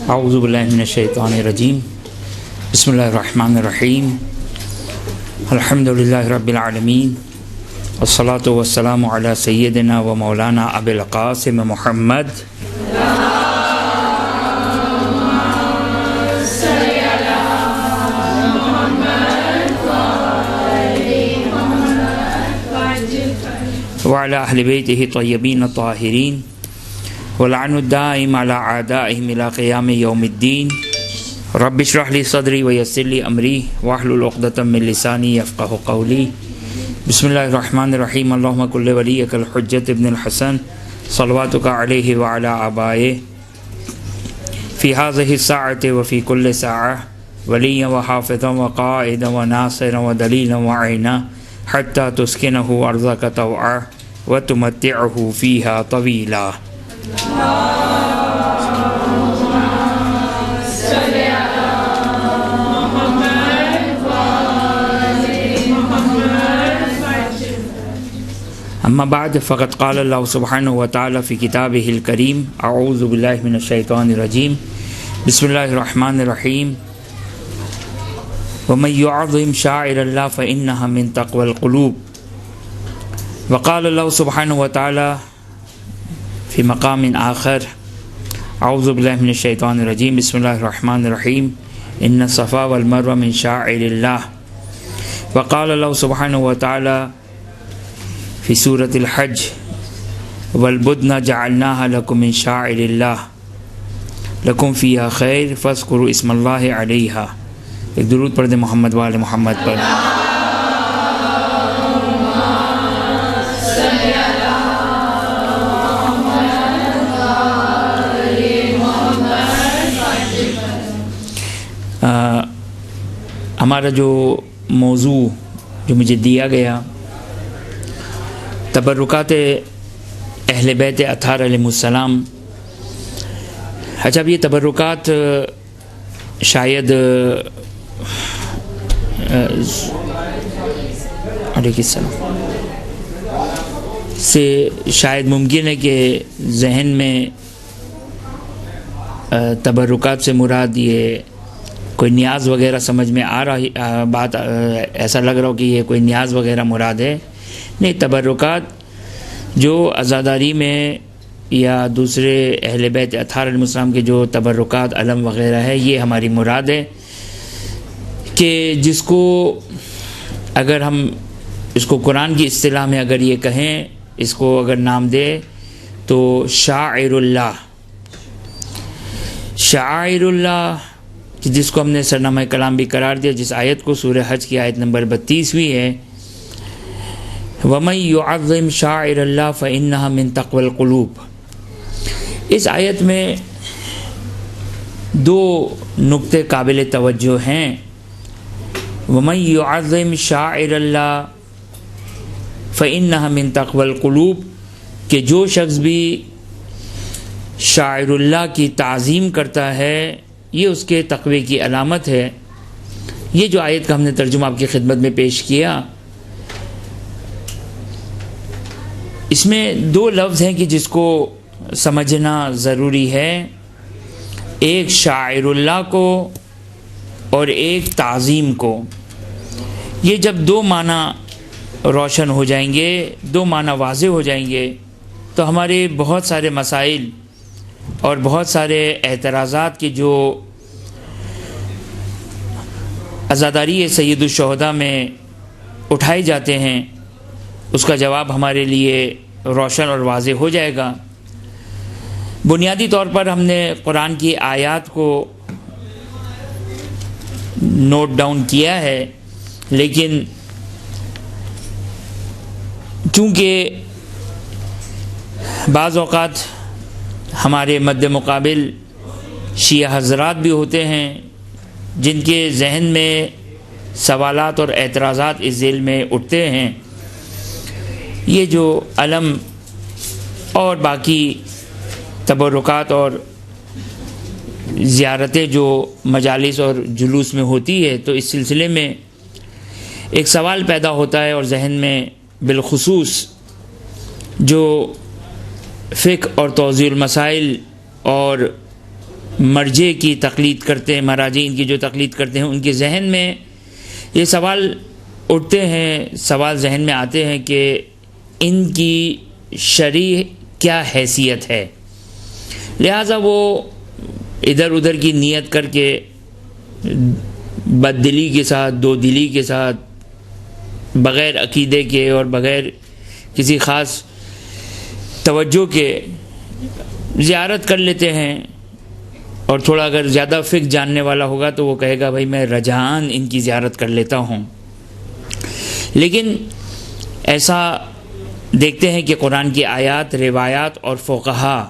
اعوذ باللہ من الشیطان الرجیم بسم اللہ الرحمن الرحیم الحمد للہ رب العالمین والصلاة والسلام علی سیدنا و مولانا ابی القاسم محمد وعلی اہل بیتہ الطیبین الطاہرین ولعن الدائم علی اعدائہم الی قیام یوم الدین رب اشرح لی صدری ویسر لی امری واحلل عقدۃ من لسانی یفقہوا قولی بسم اللہ الرحمن الرحیم اللہم کل ولیک الحجۃ ابن الحسن صلواتک علیہ وعلی آبائہ فی ہذہ الساعۃ وفی کل ساعہ ولیا وحافظا وقائدا وناصرا ودلیلا وعینا حتی تسکنہ ارضک طوعا وتمتعہ فیہا طویلا. اما بعد فقد قال اللہ سبحانہ وتعالی فی کتابہ الکریم اعوذ باللہ من الشیطان الرجیم بسم اللہ الرحمن الرحیم ومن يعظم شعائر اللہ فإنها من تقوى القلوب. وقال اللہ سبحانہ وتعالی فی مقام آخر اعوذ باللہ من الشیطان الرجیم بسم اللہ الرحمن الرحیم ان الصفا والمروہ من شعائر اللہ. وقال اللہ سبحانہ وتعالی فی سورۃ الحج والبدن جعلناها لکم من شعائر اللہ لکم فیہا خیر فاذکروا اسم اللہ علیہا. ایک درود پڑھ دیں محمد وآل محمد پر. ہمارا جو موضوع جو مجھے دیا گیا تبرکات اہل بیت اطہار علیہ السلام. اچھا اب یہ تبرکات شاید علیہ السلام سے شاید ممکن ہے کہ ذہن میں تبرکات سے مراد یہ کوئی نیاز وغیرہ سمجھ میں آ رہا بات ایسا لگ رہا ہو کہ یہ کوئی نیاز وغیرہ مراد ہے. نہیں، تبرکات جو عزاداری میں یا دوسرے اہل بیت اطہار علیہ السلام کے جو تبرکات علم وغیرہ ہے یہ ہماری مراد ہے کہ جس کو اگر ہم اس کو قرآن کی اصطلاح میں اگر یہ کہیں، اس کو اگر نام دے تو شاعر اللہ. شاعر اللہ جس کو ہم نے سرنامہ کلام بھی قرار دیا، جس آیت کو سورہ حج کی آیت نمبر 32 ہے وَمَن يُعَظِّمْ شَعَائِرَ اللَّهِ فَإِنَّهَا مِن تَقْوَى الْقُلُوبِ. اس آیت میں دو نقطے قابل توجہ ہیں. وَمَن يُعَظِّمْ شَعَائِرَ اللَّهِ فَإِنَّهَا مِن تَقْوَى الْقُلُوبِ کہ جو شخص بھی شاعر اللہ کی تعظیم کرتا ہے یہ اس کے تقوی کی علامت ہے. یہ جو آیت کا ہم نے ترجمہ آپ کی خدمت میں پیش کیا، اس میں دو لفظ ہیں کہ جس کو سمجھنا ضروری ہے. ایک شاعر اللہ کو اور ایک تعظیم کو. یہ جب دو معنی روشن ہو جائیں گے، دو معنی واضح ہو جائیں گے تو ہمارے بہت سارے مسائل اور بہت سارے اعتراضات کے جو عزاداری سید الشہداء میں اٹھائے جاتے ہیں اس کا جواب ہمارے لیے روشن اور واضح ہو جائے گا. بنیادی طور پر ہم نے قرآن کی آیات کو نوٹ ڈاؤن کیا ہے، لیکن چونکہ بعض اوقات ہمارے مد مقابل شیعہ حضرات بھی ہوتے ہیں جن کے ذہن میں سوالات اور اعتراضات اس ذیل میں اٹھتے ہیں. یہ جو علم اور باقی تبرکات اور زیارتیں جو مجالس اور جلوس میں ہوتی ہے تو اس سلسلے میں ایک سوال پیدا ہوتا ہے اور ذہن میں بالخصوص جو فقہ اور توضیح المسائل اور مرجع کی تقلید کرتے ہیں، مراجعین کی جو تقلید کرتے ہیں، ان کے ذہن میں یہ سوال اٹھتے ہیں، سوال ذہن میں آتے ہیں کہ ان کی شرعی کیا حیثیت ہے، لہٰذا وہ ادھر ادھر کی نیت کر کے بد دلی کے ساتھ، دو دلی کے ساتھ، بغیر عقیدے کے اور بغیر کسی خاص توجہ کے زیارت کر لیتے ہیں، اور تھوڑا اگر زیادہ فقہ جاننے والا ہوگا تو وہ کہے گا بھائی میں رجعان ان کی زیارت کر لیتا ہوں۔ لیکن ایسا دیکھتے ہیں کہ قرآن کی آیات، روایات اور فقہا،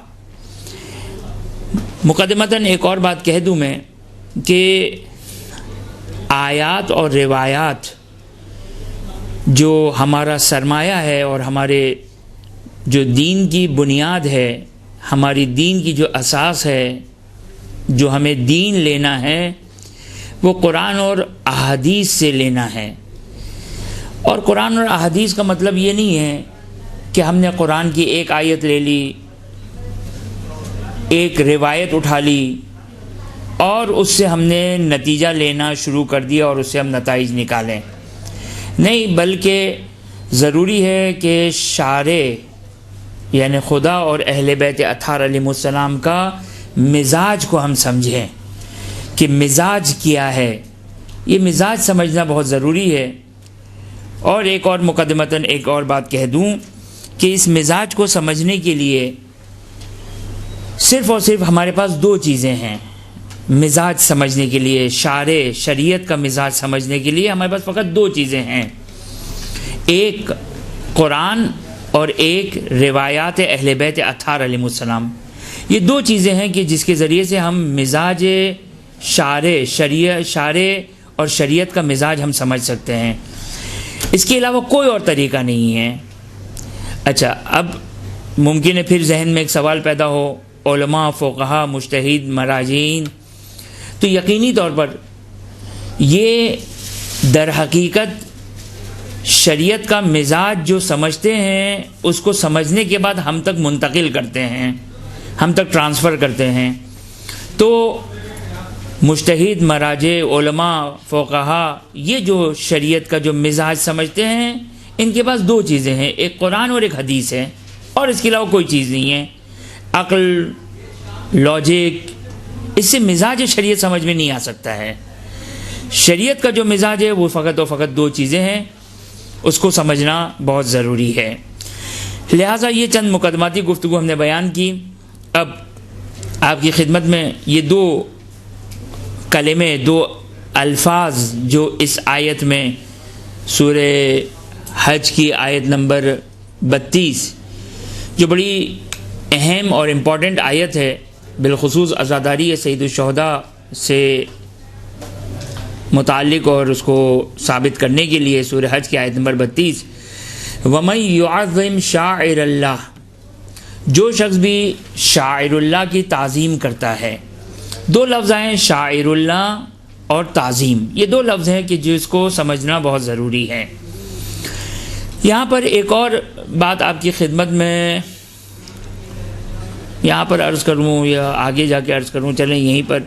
مقدمتاً ایک اور بات کہہ دوں میں کہ آیات اور روایات جو ہمارا سرمایہ ہے اور ہمارے جو دین کی بنیاد ہے، ہماری دین کی جو اساس ہے، جو ہمیں دین لینا ہے، وہ قرآن اور احادیث سے لینا ہے۔ اور قرآن اور احادیث کا مطلب یہ نہیں ہے کہ ہم نے قرآن کی ایک آیت لے لی، ایک روایت اٹھا لی اور اس سے ہم نے نتیجہ لینا شروع کر دیا اور اس سے ہم نتائج نکالیں۔ نہیں، بلکہ ضروری ہے کہ شارع یعنی خدا اور اہل بیت اطہار علیہم السلام کا مزاج کو ہم سمجھیں کہ مزاج کیا ہے، یہ مزاج سمجھنا بہت ضروری ہے۔ اور ایک اور مقدمتاً ایک اور بات کہہ دوں کہ اس مزاج کو سمجھنے کے لیے صرف اور صرف ہمارے پاس دو چیزیں ہیں۔ مزاج سمجھنے کے لیے، شریعت کا مزاج سمجھنے کے لیے ہمارے پاس فقط دو چیزیں ہیں، ایک قرآن اور ایک روایات اہل بیت اطہار علیہم السلام۔ یہ دو چیزیں ہیں کہ جس کے ذریعے سے ہم مزاج شارع اور شریعت کا مزاج ہم سمجھ سکتے ہیں، اس کے علاوہ کوئی اور طریقہ نہیں ہے۔ اچھا، اب ممکن ہے پھر ذہن میں ایک سوال پیدا ہو، علماء، فقہا، مجتہد، مراجعین، تو یقینی طور پر یہ در حقیقت شریعت کا مزاج جو سمجھتے ہیں اس کو سمجھنے کے بعد ہم تک منتقل کرتے ہیں، ہم تک ٹرانسفر کرتے ہیں۔ تو مجتہد، مراجع، علماء، فقہا، یہ جو شریعت کا جو مزاج سمجھتے ہیں، ان کے پاس دو چیزیں ہیں، ایک قرآن اور ایک حدیث ہے، اور اس کے علاوہ کوئی چیز نہیں ہے۔ عقل، لاجک، اس سے مزاج شریعت سمجھ میں نہیں آ سکتا ہے۔ شریعت کا جو مزاج ہے وہ فقط اور فقط دو چیزیں ہیں، اس کو سمجھنا بہت ضروری ہے۔ لہٰذا یہ چند مقدماتی گفتگو ہم نے بیان کی۔ اب آپ کی خدمت میں یہ دو کلمے، دو الفاظ جو اس آیت میں سورہ حج کی آیت نمبر 32 جو بڑی اہم اور امپورٹنٹ آیت ہے، بالخصوص عزاداری سید الشہداء سے متعلق اور اس کو ثابت کرنے کے لیے، سورہ حج کی آیت نمبر 32، وَمَن يُعَظِّمْ شَاعِرَ اللَّهِ، جو شخص بھی شاعر اللہ کی تعظیم کرتا ہے۔ دو لفظ ہیں، شاعر اللہ اور تعظیم، یہ دو لفظ ہیں کہ جس کو سمجھنا بہت ضروری ہے۔ یہاں پر ایک اور بات آپ کی خدمت میں یہاں پر عرض کروں یا آگے جا کے عرض کروں، چلیں یہیں پر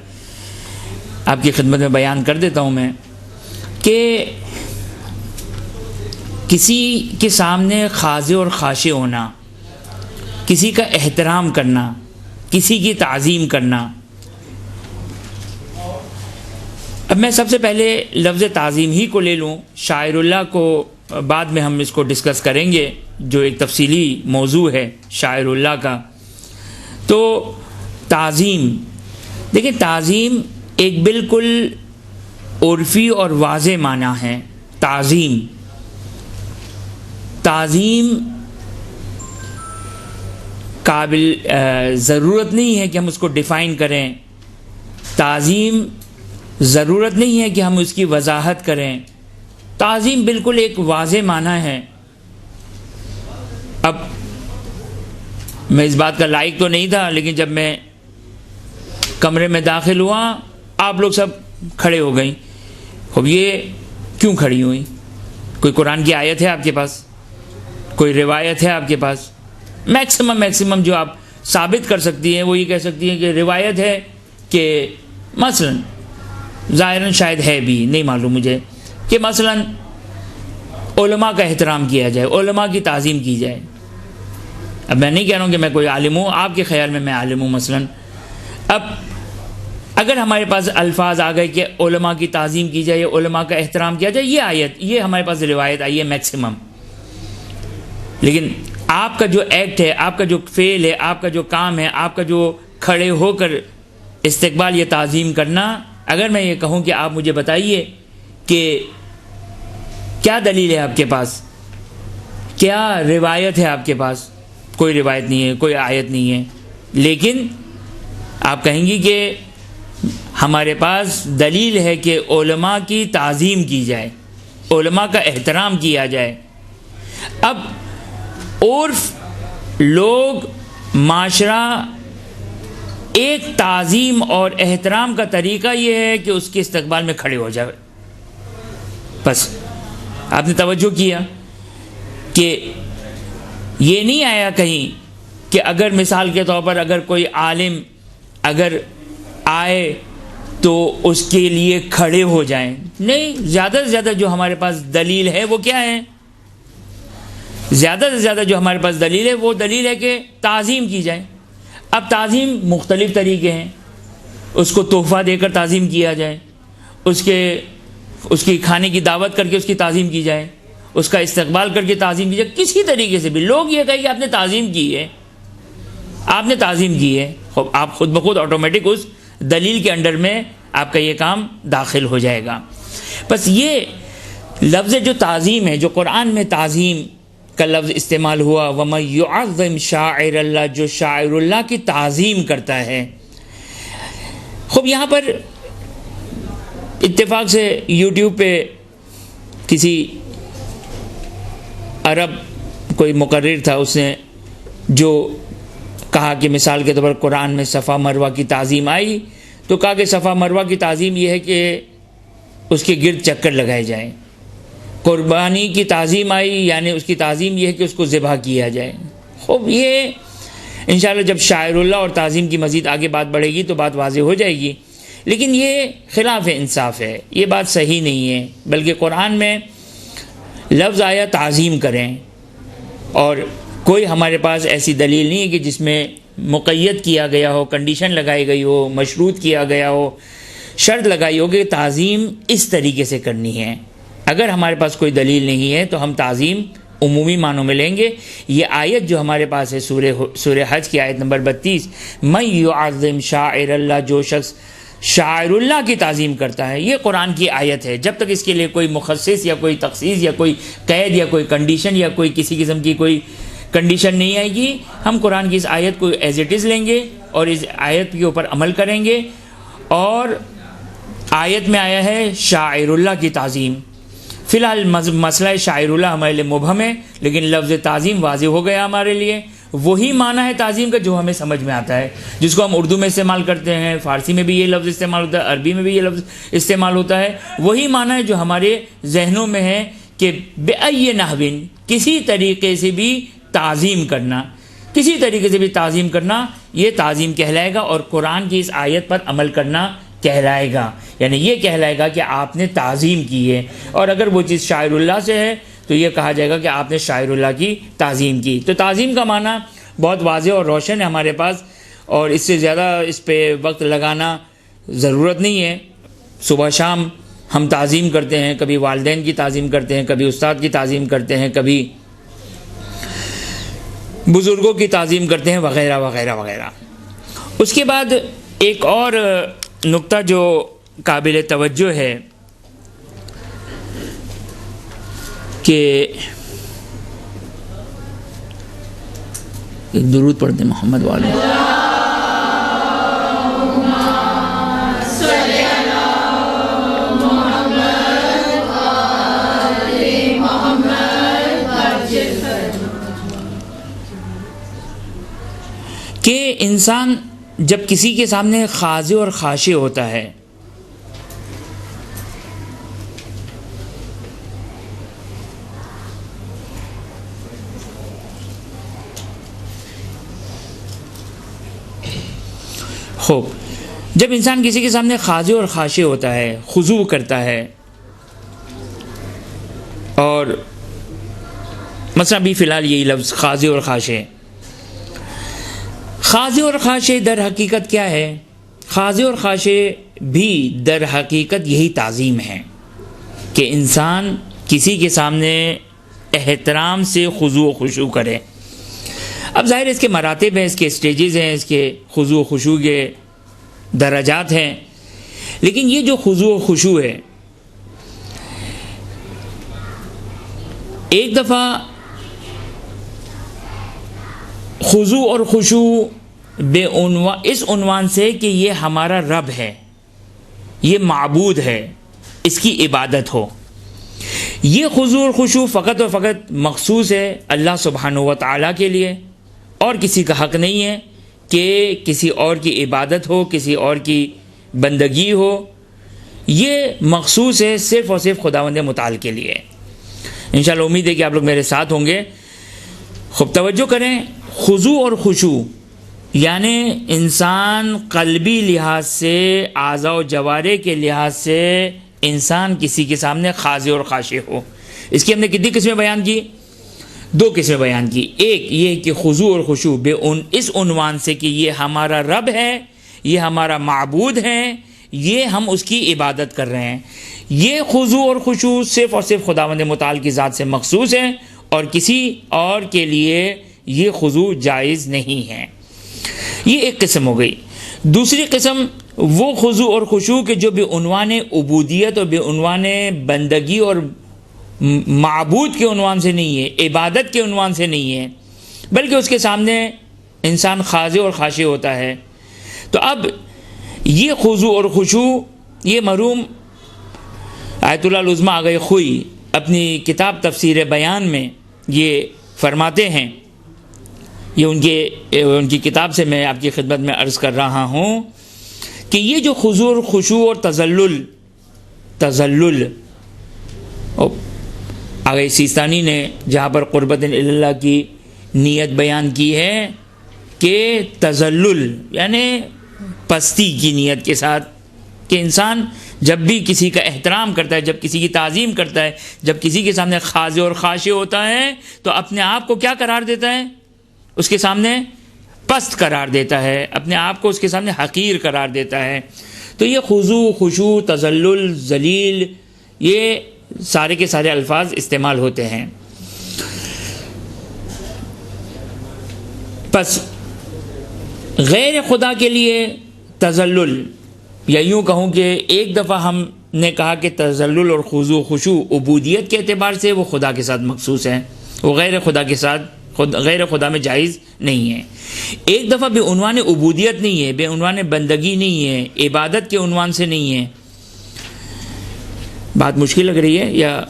آپ کی خدمت میں بیان کر دیتا ہوں میں، کہ کسی کے سامنے خاضع اور خاشع ہونا، کسی کا احترام کرنا، کسی کی تعظیم کرنا۔ اب میں سب سے پہلے لفظ تعظیم ہی کو لے لوں، شاعر اللہ کو بعد میں ہم اس کو ڈسکس کریں گے، جو ایک تفصیلی موضوع ہے شاعر اللہ کا۔ تو تعظیم، دیکھیں تعظیم ایک بالکل عرفی اور واضح معنی ہے۔ تعظیم قابل ضرورت نہیں ہے کہ ہم اس کو ڈیفائن کریں، تعظیم ضرورت نہیں ہے کہ ہم اس کی وضاحت کریں، تعظیم بالکل ایک واضح معنی ہے۔ اب میں اس بات کا لائق تو نہیں تھا، لیکن جب میں کمرے میں داخل ہوا آپ لوگ سب کھڑے ہو گئیں۔ اب یہ کیوں کھڑی ہوئی؟ کوئی قرآن کی آیت ہے آپ کے پاس؟ کوئی روایت ہے آپ کے پاس؟ میکسیمم جو آپ ثابت کر سکتی ہیں وہ یہ کہہ سکتی ہیں کہ روایت ہے کہ مثلا ظاہراً شاید ہے بھی نہیں معلوم مجھے کہ مثلا علماء کا احترام کیا جائے، علماء کی تعظیم کی جائے. اب میں نہیں کہہ رہا ہوں کہ میں کوئی عالم ہوں، آپ کے خیال میں عالم ہوں مثلا. اب اگر ہمارے پاس الفاظ آ گئے کہ علماء کی تعظیم کی جائے، علماء کا احترام کیا جائے، یہ آیت، یہ ہمارے پاس روایت آئی ہے میکسیمم. لیکن آپ کا جو ایکٹ ہے، آپ کا جو فعل ہے، آپ کا جو کام ہے، آپ کا جو کھڑے ہو کر استقبال یا تعظیم کرنا، اگر میں یہ کہوں کہ آپ مجھے بتائیے کہ کیا دلیل ہے آپ کے پاس، کیا روایت ہے آپ کے پاس، کوئی روایت نہیں ہے، کوئی آیت نہیں ہے. لیکن آپ کہیں گی کہ ہمارے پاس دلیل ہے کہ علماء کی تعظیم کی جائے، علماء کا احترام کیا جائے. اب عرف، لوگ، معاشرہ، ایک تعظیم اور احترام کا طریقہ یہ ہے کہ اس کے استقبال میں کھڑے ہو جائے. بس آپ نے توجہ کیا کہ یہ نہیں آیا کہیں کہ اگر مثال کے طور پر اگر کوئی عالم اگر آئے تو اس کے لیے کھڑے ہو جائیں. نہیں، زیادہ سے زیادہ جو ہمارے پاس دلیل ہے وہ کیا ہے؟ زیادہ سے زیادہ جو ہمارے پاس دلیل ہے وہ دلیل ہے کہ تعظیم کی جائے. اب تعظیم مختلف طریقے ہیں. اس کو تحفہ دے کر تعظیم کیا جائے، اس کی کھانے کی دعوت کر کے اس کی تعظیم کی جائے، اس کا استقبال کر کے تعظیم کی جائے. کسی طریقے سے بھی لوگ یہ کہیں کہ آپ نے تعظیم کی ہے، آپ نے تعظیم کی ہے، آپ خود بخود آٹومیٹک اس دلیل کے انڈر میں آپ کا یہ کام داخل ہو جائے گا. بس یہ لفظ جو تعظیم ہے، جو قرآن میں تعظیم کا لفظ استعمال ہوا، وَمَن يُعَظِّمْ شَاعِرَ اللَّهِ، جو شاعر اللہ کی تعظیم کرتا ہے. خوب یہاں پر اتفاق سے یوٹیوب پہ کسی عرب کوئی مقرر تھا، اس نے جو کہا کہ مثال کے طور پر قرآن میں صفا مروہ کی تعظیم آئی تو کہا کہ صفا مروہ کی تعظیم یہ ہے کہ اس کے گرد چکر لگائے جائیں. قربانی کی تعظیم آئی یعنی اس کی تعظیم یہ ہے کہ اس کو ذبح کیا جائے. خوب یہ انشاءاللہ جب شاعر اللہ اور تعظیم کی مزید آگے بات بڑھے گی تو بات واضح ہو جائے گی. لیکن یہ خلاف انصاف ہے، یہ بات صحیح نہیں ہے. بلکہ قرآن میں لفظ آیا تعظیم کریں، اور کوئی ہمارے پاس ایسی دلیل نہیں ہے کہ جس میں مقید کیا گیا ہو، کنڈیشن لگائی گئی ہو، مشروط کیا گیا ہو، شرط لگائی ہو کہ تعظیم اس طریقے سے کرنی ہے. اگر ہمارے پاس کوئی دلیل نہیں ہے تو ہم تعظیم عمومی معنوں میں لیں گے. یہ آیت جو ہمارے پاس ہے سورہ حج کی آیت نمبر 32، من یعظم شاعر اللہ، جو شخص شاعر اللہ کی تعظیم کرتا ہے، یہ قرآن کی آیت ہے. جب تک اس کے لیے کوئی مخصص یا کوئی تخصیص یا کوئی قید یا کوئی کنڈیشن یا کوئی کسی قسم کی کوئی کنڈیشن نہیں آئے گی، ہم قرآن کی اس آیت کو ایز اٹ از لیں گے اور اس آیت کے اوپر عمل کریں گے. اور آیت میں آیا ہے شاعر اللہ کی تعظیم. فی الحال مسئلہ شاعر اللہ ہمارے لیے مبہم ہے، لیکن لفظ تعظیم واضح ہو گیا ہمارے لیے. وہی معنی ہے تعظیم کا جو ہمیں سمجھ میں آتا ہے، جس کو ہم اردو میں استعمال کرتے ہیں، فارسی میں بھی یہ لفظ استعمال ہوتا ہے، عربی میں بھی یہ لفظ استعمال ہوتا ہے. وہی معنی ہے جو ہمارے ذہنوں میں ہے کہ بِأَيِّ نَحْوٍ، کسی طریقے سے بھی تعظیم کرنا، کسی طریقے سے بھی تعظیم کرنا، یہ تعظیم کہلائے گا. اور قرآن کی اس آیت پر عمل کرنا کہلائے گا، یعنی یہ کہلائے گا کہ آپ نے تعظیم کی ہے. اور اگر وہ چیز شاعر اللہ سے ہے تو یہ کہا جائے گا کہ آپ نے شاعر اللہ کی تعظیم کی. تو تعظیم کا معنی بہت واضح اور روشن ہے ہمارے پاس، اور اس سے زیادہ اس پہ وقت لگانا ضرورت نہیں ہے. صبح شام ہم تعظیم کرتے ہیں، کبھی والدین کی تعظیم کرتے ہیں، کبھی استاد کی تعظیم کرتے ہیں، کبھی بزرگوں کی تعظیم کرتے ہیں، وغیرہ وغیرہ وغیرہ. اس کے بعد ایک اور نقطہ جو قابل توجہ ہے کہ ایک درود پڑھتے ہیں محمد والے. کہ انسان جب کسی کے سامنے خاضع اور خاشع ہوتا ہے جب انسان کسی کے سامنے خاضع اور خاشع ہوتا ہے، خضوع کرتا ہے، اور مثلا ابھی فی الحال یہی لفظ خاضع اور خاشع، خاضع اور خاشع در حقیقت کیا ہے؟ خاضع اور خاشع بھی در حقیقت یہی تعظیم ہے کہ انسان کسی کے سامنے احترام سے خضوع و خشوع کرے۔ اب ظاہر اس کے مراتب ہیں، اس کے سٹیجز ہیں، اس کے خضوع و خشوع کے درجات ہیں، لیکن یہ جو خضوع و خشوع ہے، ایک دفعہ خضوع اور خشوع اس عنوان سے کہ یہ ہمارا رب ہے، یہ معبود ہے، اس کی عبادت ہو، یہ خضوع اور خشوع فقط اور فقط مخصوص ہے اللہ سبحانہ و تعالیٰ کے لیے، اور کسی کا حق نہیں ہے کہ کسی اور کی عبادت ہو، کسی اور کی بندگی ہو، یہ مخصوص ہے صرف اور صرف خداوند متعال کے لیے۔ انشاءاللہ امید ہے کہ آپ لوگ میرے ساتھ ہوں گے۔ خوب توجہ کریں، خضوع اور خشوع یعنی انسان قلبی لحاظ سے، اعضاء و جوارح کے لحاظ سے انسان کسی کے سامنے خاضع اور خاشع ہو۔ اس کی ہم نے کتنی قسمیں بیان کی؟ 2 قسمیں بیان کی۔ ایک یہ کہ خضوع اور خشوع اس عنوان سے کہ یہ ہمارا رب ہے، یہ ہمارا معبود ہے، یہ ہم اس کی عبادت کر رہے ہیں، یہ خضوع اور خشوع صرف اور صرف خداوند متعال کی ذات سے مخصوص ہے، اور کسی اور کے لیے یہ خضوع جائز نہیں ہے۔ یہ ایک قسم ہو گئی۔ دوسری قسم وہ خضوع اور خشوع کے جو بعنوان عبودیت اور بعنوان بندگی اور معبود کے عنوان سے نہیں ہے، عبادت کے عنوان سے نہیں ہے، بلکہ اس کے سامنے انسان خاضع اور خاشع ہوتا ہے۔ تو اب یہ خضوع اور خشوع، یہ مرحوم آیت اللہ العظمیٰ آغا خوئی اپنی کتاب تفسیر بیان میں یہ فرماتے ہیں، یہ ان کی کتاب سے میں آپ کی خدمت میں عرض کر رہا ہوں کہ یہ جو خضوع اور خشوع اور تذلل آغا سیستانی نے جہاں پر قربت اللہ کی نیت بیان کی ہے کہ تذلل یعنی پستی کی نیت کے ساتھ، کہ انسان جب بھی کسی کا احترام کرتا ہے، جب کسی کی تعظیم کرتا ہے، جب کسی کے سامنے خاضع اور خاشع ہوتا ہے، تو اپنے آپ کو کیا قرار دیتا ہے؟ اس کے سامنے پست قرار دیتا ہے، اپنے آپ کو اس کے سامنے حقیر قرار دیتا ہے۔ تو یہ خضوع، خشوع، تذلل، ذلیل، یہ سارے کے سارے الفاظ استعمال ہوتے ہیں۔ پس غیر خدا کے لیے تذلل، یا یوں کہوں کہ ایک دفعہ ہم نے کہا کہ تذلل اور خضوع خشوع عبودیت کے اعتبار سے وہ خدا کے ساتھ مخصوص ہے، وہ غیر خدا کے ساتھ غیر خدا میں جائز نہیں ہے۔ ایک دفعہ بے عنوان عبودیت نہیں ہے، بے عنوان بندگی نہیں ہے، عبادت کے عنوان سے نہیں ہے۔ بات مشکل لگ رہی ہے یا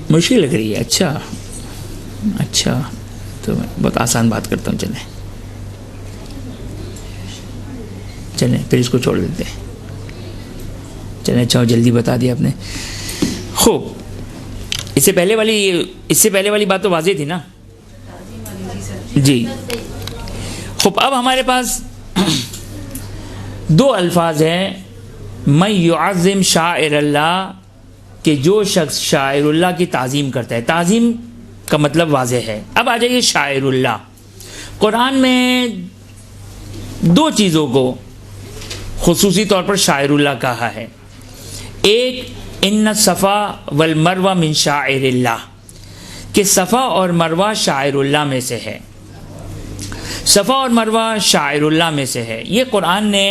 مشکل لگ رہی ہے؟ اچھا تو میں بہت آسان بات کرتا ہوں، چلیں پھر اس کو چھوڑ دیتے ہیں۔ چلیں اچھا جلدی بتا دیا آپ نے۔ خوب، اس سے پہلے والی بات تو واضح تھی نا جی۔ خوب، اب ہمارے پاس 2 الفاظ ہیں، من یعظم شاعر اللہ، کہ جو شخص شاعر اللہ کی تعظیم کرتا ہے۔ تعظیم کا مطلب واضح ہے۔ اب آ جائیے شاعر اللہ۔ قرآن میں 2 چیزوں کو خصوصی طور پر شاعر اللہ کہا ہے۔ ایک، ان صفا والمروہ من شاعر اللہ، کہ صفا اور مروہ شاعر اللہ میں سے ہے، صفا اور مروہ شاعر اللہ میں سے ہے۔ یہ قرآن نے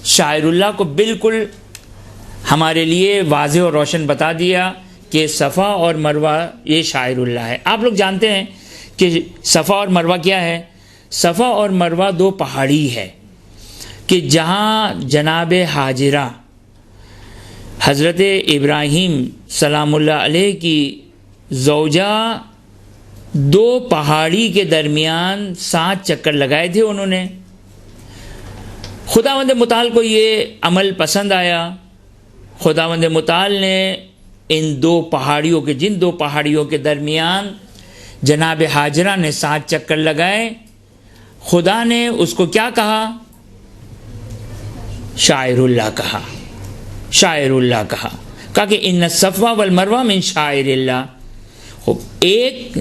شاعر اللہ کو بالکل ہمارے لیے واضح اور روشن بتا دیا کہ صفا اور مروہ یہ شاعر اللہ ہے۔ آپ لوگ جانتے ہیں کہ صفا اور مروہ کیا ہے؟ صفا اور مروہ 2 پہاڑی ہے کہ جہاں جناب حاجرہ حضرت ابراہیم سلام اللہ علیہ کی زوجہ 2 پہاڑی کے درمیان 7 چکر لگائے تھے انہوں نے۔ خداوند متعال کو یہ عمل پسند آیا۔ خداوند متعال نے ان 2 پہاڑیوں کے جن 2 پہاڑیوں کے درمیان جناب حاجرہ نے 7 چکر لگائے، خدا نے اس کو کیا کہا؟ شاعر اللہ کہا، شاعر اللہ کہا کہ ان الصفا والمروہ من شاعر اللہ۔ ایک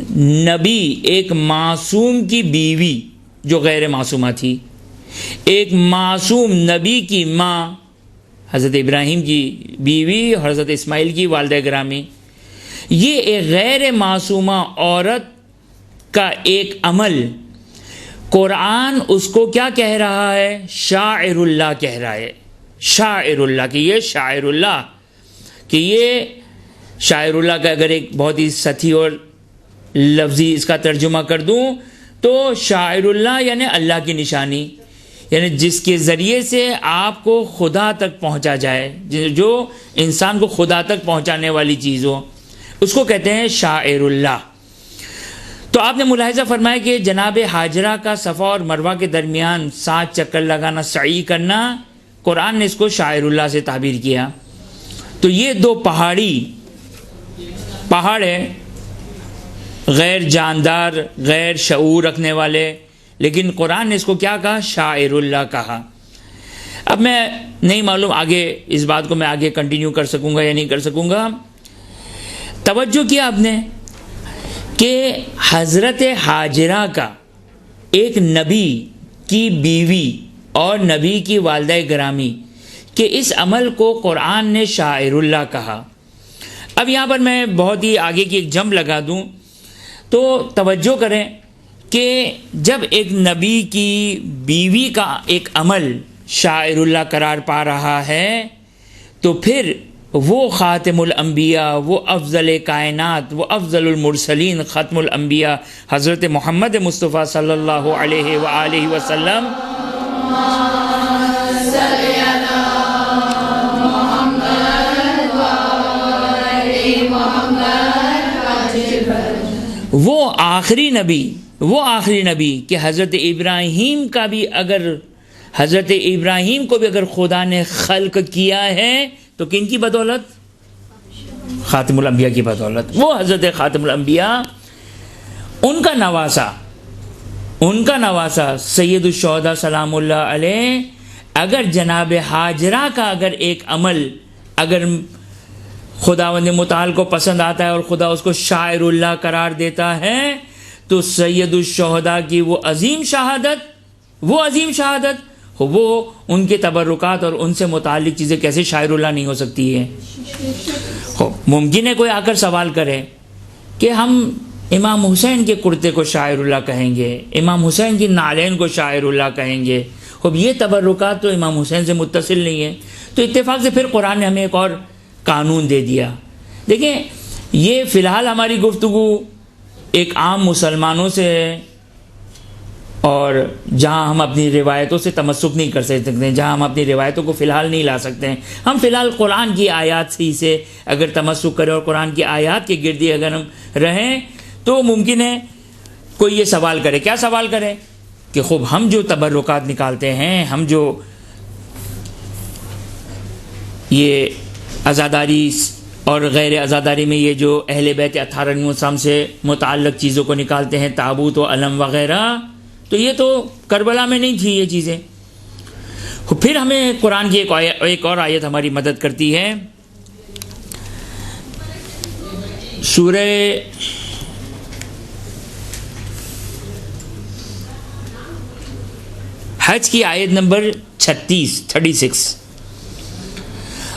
نبی، ایک معصوم کی بیوی جو غیر معصومہ تھی، ایک معصوم نبی کی ماں حضرت ابراہیم کی بیوی اور حضرت اسماعیل کی والدہ گرامی، یہ ایک غیر معصومہ عورت کا ایک عمل قرآن اس کو کیا کہہ رہا ہے؟ شاعر اللہ کہہ رہا ہے، شاعر اللہ، کہ یہ شاعر اللہ، کہ یہ شاعر اللہ کا اگر ایک بہت ہی سطحی اور لفظی اس کا ترجمہ کر دوں تو شاعر اللہ یعنی اللہ کی نشانی، یعنی جس کے ذریعے سے آپ کو خدا تک پہنچا جائے، جو انسان کو خدا تک پہنچانے والی چیز ہو، اس کو کہتے ہیں شاعر اللہ۔ تو آپ نے ملاحظہ فرمایا کہ جناب حاجرہ کا صفا اور مروہ کے درمیان 7 چکر لگانا، سعی کرنا، قرآن نے اس کو شاعر اللہ سے تعبیر کیا۔ تو یہ 2 پہاڑ ہیں، غیر جاندار، غیر شعور رکھنے والے، لیکن قرآن نے اس کو کیا کہا؟ شاعر اللہ کہا۔ اب میں نہیں معلوم آگے اس بات کو میں آگے کنٹینیو کر سکوں گا یا نہیں کر سکوں گا۔ توجہ کیا آپ نے کہ حضرت حاجرہ کا ایک نبی کی بیوی اور نبی کی والدہ گرامی کہ اس عمل کو قرآن نے شاعر اللہ کہا۔ اب یہاں پر میں بہت ہی آگے کی ایک جمپ لگا دوں تو توجہ کریں کہ جب ایک نبی کی بیوی کا ایک عمل شاعر اللہ قرار پا رہا ہے تو پھر وہ خاتم الانبیاء، وہ افضل کائنات، وہ افضل المرسلین، ختم الانبیاء حضرت محمد مصطفیٰ صلی اللہ علیہ وآلہ وسلم وہ آخری نبی کہ حضرت ابراہیم کا بھی حضرت ابراہیم کو بھی اگر خدا نے خلق کیا ہے تو کن کی بدولت؟ خاتم الانبیاء کی بدولت۔ وہ حضرت خاتم الانبیاء، ان کا نواسا سید الشہداء سلام اللہ علیہ، اگر جناب حاجرہ کا اگر ایک عمل اگر خداوند متعال کو پسند آتا ہے اور خدا اس کو شاعر اللہ قرار دیتا ہے تو سید الشہداء کی وہ عظیم شہادت وہ ان کے تبرکات اور ان سے متعلق چیزیں کیسے شاعر اللہ نہیں ہو سکتی ہے؟ ممکن ہے کوئی آ کر سوال کرے کہ ہم امام حسین کے کرتے کو شاعر اللہ کہیں گے، امام حسین کی نعلین کو شاعر اللہ کہیں گے، خب یہ تبرکات تو امام حسین سے متصل نہیں ہے۔ تو اتفاق سے پھر قرآن نے ہمیں ایک اور قانون دے دیا۔ دیکھیں یہ فی الحال ہماری گفتگو ایک عام مسلمانوں سے ہے، اور جہاں ہم اپنی روایتوں سے تمسک نہیں کر سکتے، جہاں ہم اپنی روایتوں کو فی الحال نہیں لا سکتے ہیں، ہم فی الحال قرآن کی آیات سے اگر تمسک کریں اور قرآن کی آیات کے گردی اگر ہم رہیں تو ممکن ہے کوئی یہ سوال کرے، کیا سوال کرے کہ خوب ہم جو تبرکات نکالتے ہیں، ہم جو یہ عزاداری اور غیر عزاداری میں یہ جو اہل بیت اطہار سے متعلق چیزوں کو نکالتے ہیں، تابوت و علم وغیرہ، تو یہ تو کربلا میں نہیں تھی یہ چیزیں۔ پھر ہمیں قرآن کی ایک اور آیت ہماری مدد کرتی ہے، سورہ حج کی آیت نمبر 36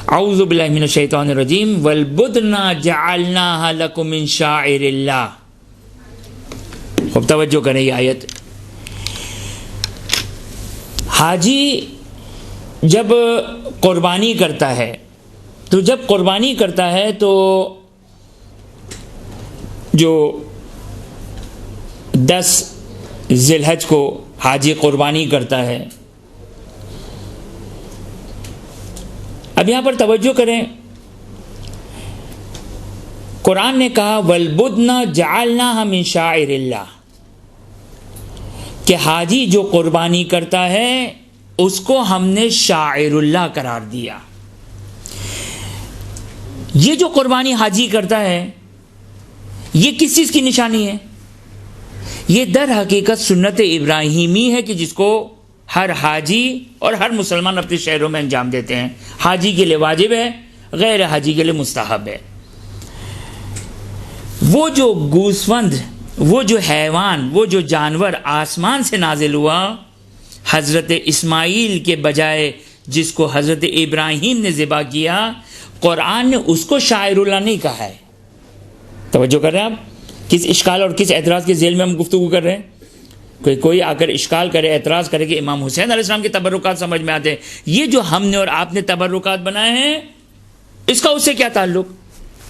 اعوذ باللہ من الشیطان الرجیم والبدن جعلناها لکم من شاعر اللہ۔ خوب توجہ کریں یہ آیت۔ حاجی جب قربانی کرتا ہے تو جو 10 ذی الحج کو حاجی قربانی کرتا ہے، اب یہاں پر توجہ کریں، قرآن نے کہا والبدن جعلناها من شاعر اللہ، کہ حاجی جو قربانی کرتا ہے اس کو ہم نے شاعر اللہ قرار دیا۔ یہ جو قربانی حاجی کرتا ہے یہ کس چیز کی نشانی ہے؟ یہ در حقیقت سنت ابراہیمی ہے کہ جس کو ہر حاجی اور ہر مسلمان اپنے شہروں میں انجام دیتے ہیں. حاجی کے لیے واجب ہے، غیر حاجی کے لیے مستحب ہے. وہ جو گوسفند، وہ جو حیوان، وہ جو جانور آسمان سے نازل ہوا حضرت اسماعیل کے بجائے جس کو حضرت ابراہیم نے ذبح کیا، قرآن نے اس کو شاعر اللہ نہیں کہا ہے. توجہ کر رہے ہیں آپ؟ کس اشکال اور کس اعتراض کے ذیل میں ہم گفتگو کر رہے ہیں؟ کوئی آ کر اشکال کرے، اعتراض کرے کہ امام حسین علیہ السلام کے تبرکات سمجھ میں آتے ہیں. یہ جو ہم نے اور آپ نے تبرکات بنائے ہیں، اس کا اس سے کیا تعلق؟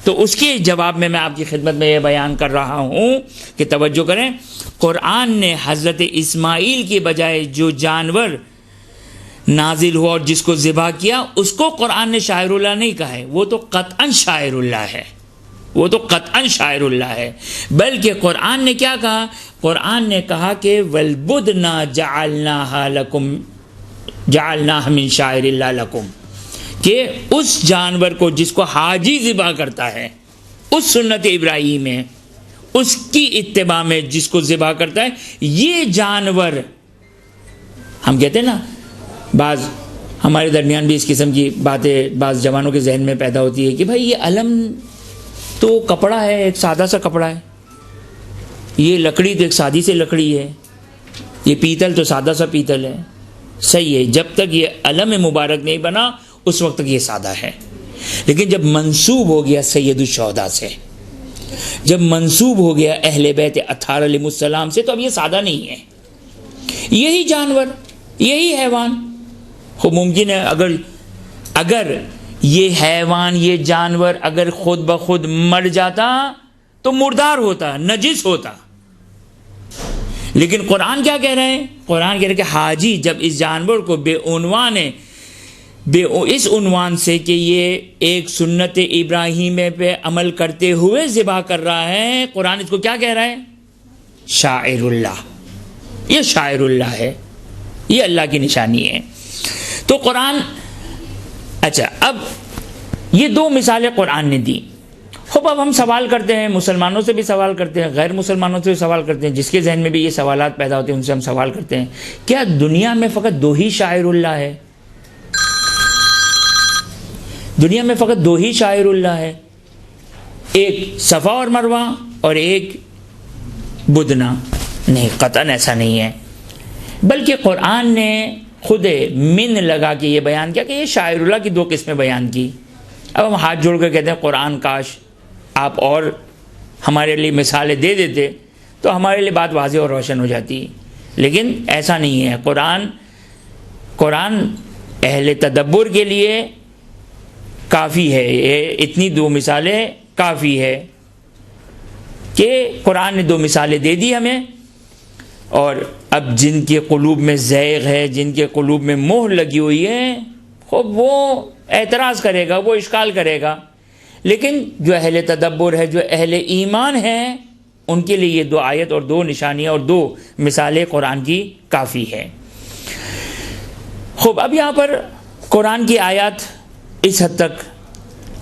تو اس کے جواب میں آپ کی خدمت میں یہ بیان کر رہا ہوں کہ توجہ کریں، قرآن نے حضرت اسماعیل کے بجائے جو جانور نازل ہوا اور جس کو ذبح کیا، اس کو قرآن نے شاعر اللہ نہیں کہا ہے. وہ تو قطعاً شاعر اللہ ہے، وہ تو قطعاً شاعر اللہ ہے. بلکہ قرآن نے کیا کہا؟ قرآن نے کہا کہ وَالْبُدْنَا جَعَلْنَاهَا لَكُمْ جَعَلْنَاهَا مِنْ شَاعِرِ اللَّهِ لَكُمْ، کہ اس جانور کو جس کو حاجی ذبح کرتا ہے، اس سنت ابراہیم میں، اس کی اتباع میں جس کو ذبح کرتا ہے، یہ جانور، ہم کہتے ہیں نا، بعض ہمارے درمیان بھی اس قسم کی باتیں بعض جوانوں کے ذہن میں پیدا ہوتی ہے کہ بھائی یہ علم تو کپڑا ہے، ایک سادہ سا کپڑا ہے، یہ لکڑی تو ایک سادی سی لکڑی ہے، یہ پیتل تو سادہ سا پیتل ہے. صحیح ہے، جب تک یہ علم مبارک نہیں بنا اس وقت تک یہ سادہ ہے. لیکن جب منسوب ہو گیا سید الشہداء سے، جب منسوب ہو گیا اہل بیت اطہار علیہ السلام سے، تو اب یہ سادہ نہیں ہے. یہی جانور، یہی حیوان، خوب ممکن ہے اگر یہ حیوان، یہ جانور اگر خود بخود مر جاتا تو مردار ہوتا، نجس ہوتا. لیکن قرآن کیا کہہ رہے ہیں؟ قرآن کہہ رہے ہیں کہ حاجی جب اس جانور کو اس عنوان سے کہ یہ ایک سنت ابراہیمی پہ عمل کرتے ہوئے ذبح کر رہا ہے، قرآن اس کو کیا کہہ رہا ہے؟ شاعر اللہ. یہ شاعر اللہ ہے، یہ اللہ کی نشانی ہے. تو قرآن، اچھا، اب یہ دو مثالیں قرآن نے دی. خوب اب ہم سوال کرتے ہیں، مسلمانوں سے بھی سوال کرتے ہیں، غیر مسلمانوں سے بھی سوال کرتے ہیں، جس کے ذہن میں بھی یہ سوالات پیدا ہوتے ہیں ان سے ہم سوال کرتے ہیں، کیا دنیا میں فقط دو ہی شاعر اللہ ہے؟ دنیا میں فقط دو ہی شاعر اللہ ہے، ایک صفا اور مروہ اور ایک بدنا؟ نہیں، قطعاً ایسا نہیں ہے. بلکہ قرآن نے خود من لگا کے یہ بیان کیا کہ یہ شاعر اللہ کی دو قسمیں بیان کی. اب ہم ہاتھ جوڑ کر کہتے ہیں قرآن کاش آپ اور ہمارے لیے مثالیں دے دیتے تو ہمارے لیے بات واضح اور روشن ہو جاتی. لیکن ایسا نہیں ہے. قرآن اہل تدبر کے لیے کافی ہے، یہ اتنی دو مثالیں کافی ہے کہ قرآن نے دو مثالیں دے دی ہمیں. اور اب جن کے قلوب میں زیغ ہے، جن کے قلوب میں مہر لگی ہوئی ہے، خوب وہ اعتراض کرے گا، وہ اشکال کرے گا. لیکن جو اہل تدبر ہے، جو اہل ایمان ہیں، ان کے لیے یہ دو آیت اور دو نشانیاں اور دو مثالیں قرآن کی کافی ہے. خوب اب یہاں پر قرآن کی آیات اس حد تک،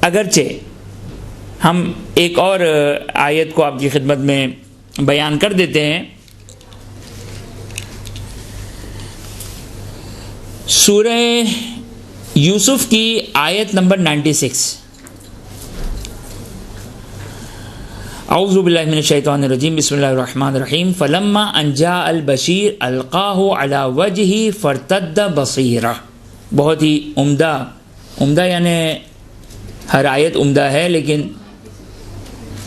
اگرچہ ہم ایک اور آیت کو آپ کی خدمت میں بیان کر دیتے ہیں. سورہ یوسف کی آیت نمبر 96. اعوذ باللہ من الشیطان الرجیم، بسم اللہ الرحمن الرحیم. فلما ان جاء البشیر القاہ علی وجہہ فارتد بصیرہ. بہت ہی عمدہ یعنی ہر آیت عمدہ ہے، لیکن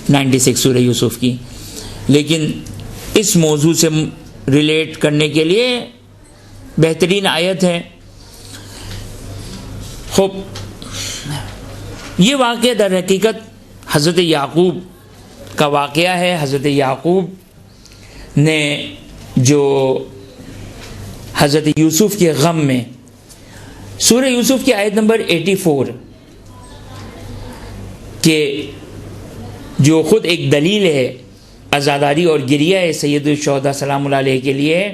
96 سورہ یوسف کی، لیکن اس موضوع سے ریلیٹ کرنے کے لیے بہترین آیت ہے. خوب یہ واقعہ در حقیقت حضرت یعقوب کا واقعہ ہے. حضرت یعقوب نے جو حضرت یوسف کے غم میں، سورہ یوسف کی آیت نمبر 84 کہ جو خود ایک دلیل ہے عزاداری اور گریہ ہے سید الشہداء سلام اللہ علیہ کے لیے،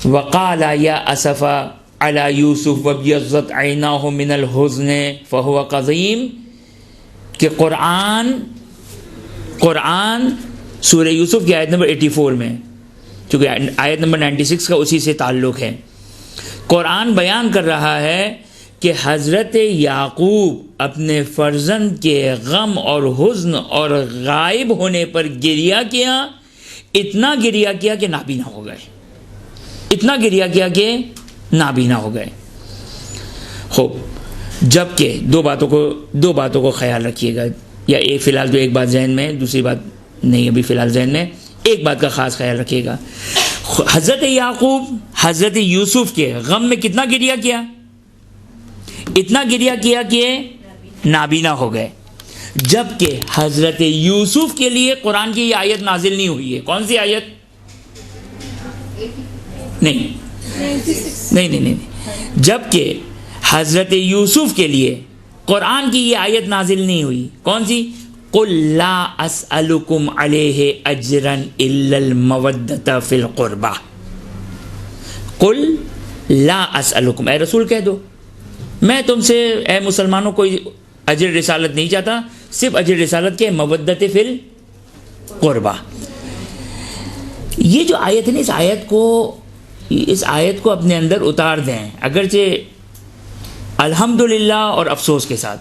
وقال یا اسفا علی یوسف وابیضت عیناہ من الحزن فہو قضیم، کہ قرآن سورہ یوسف کی آیت نمبر 84 میں، چونکہ آیت نمبر 96 کا اسی سے تعلق ہے، قرآن بیان کر رہا ہے کہ حضرت یعقوب اپنے فرزند کے غم اور حزن اور غائب ہونے پر گریہ کیا، اتنا گریہ کیا کہ نابینا ہو گئے، اتنا گریہ کیا کہ نابینا ہو گئے۔ خوب، جبکہ دو باتوں کو خیال رکھیے گا، یا فی الحال تو ایک بات ذہن میں، دوسری بات نہیں ابھی فی الحال ذہن میں، ایک بات کا خاص خیال رکھیے گا۔ حضرت یعقوب حضرت یوسف کے غم میں کتنا گریہ کیا؟ اتنا گریہ کیا کہ نابینا ہو گئے، جبکہ حضرت یوسف کے لیے قرآن کی یہ آیت نازل نہیں ہوئی ہے۔ کون سی آیت؟ نہیں، جبکہ حضرت یوسف کے لیے قرآن کی یہ آیت نازل نہیں ہوئی۔ کون سی؟ قُلْ لَا أَسْأَلُكُمْ عَلَيْهِ أَجْرًا إِلَّا الْمَوَدَّةَ فِي الْقُرْبَى۔ قُلْ لَا أَسْأَلُكُمْ، اے رسول کہہ دو میں تم سے، اے مسلمانوں، کوئی اجر رسالت نہیں چاہتا، صرف اجر رسالت کے مودت فی القربہ۔ یہ جو آیت ہے نا، اس آیت کو اپنے اندر اتار دیں، اگرچہ الحمدللہ اور افسوس کے ساتھ۔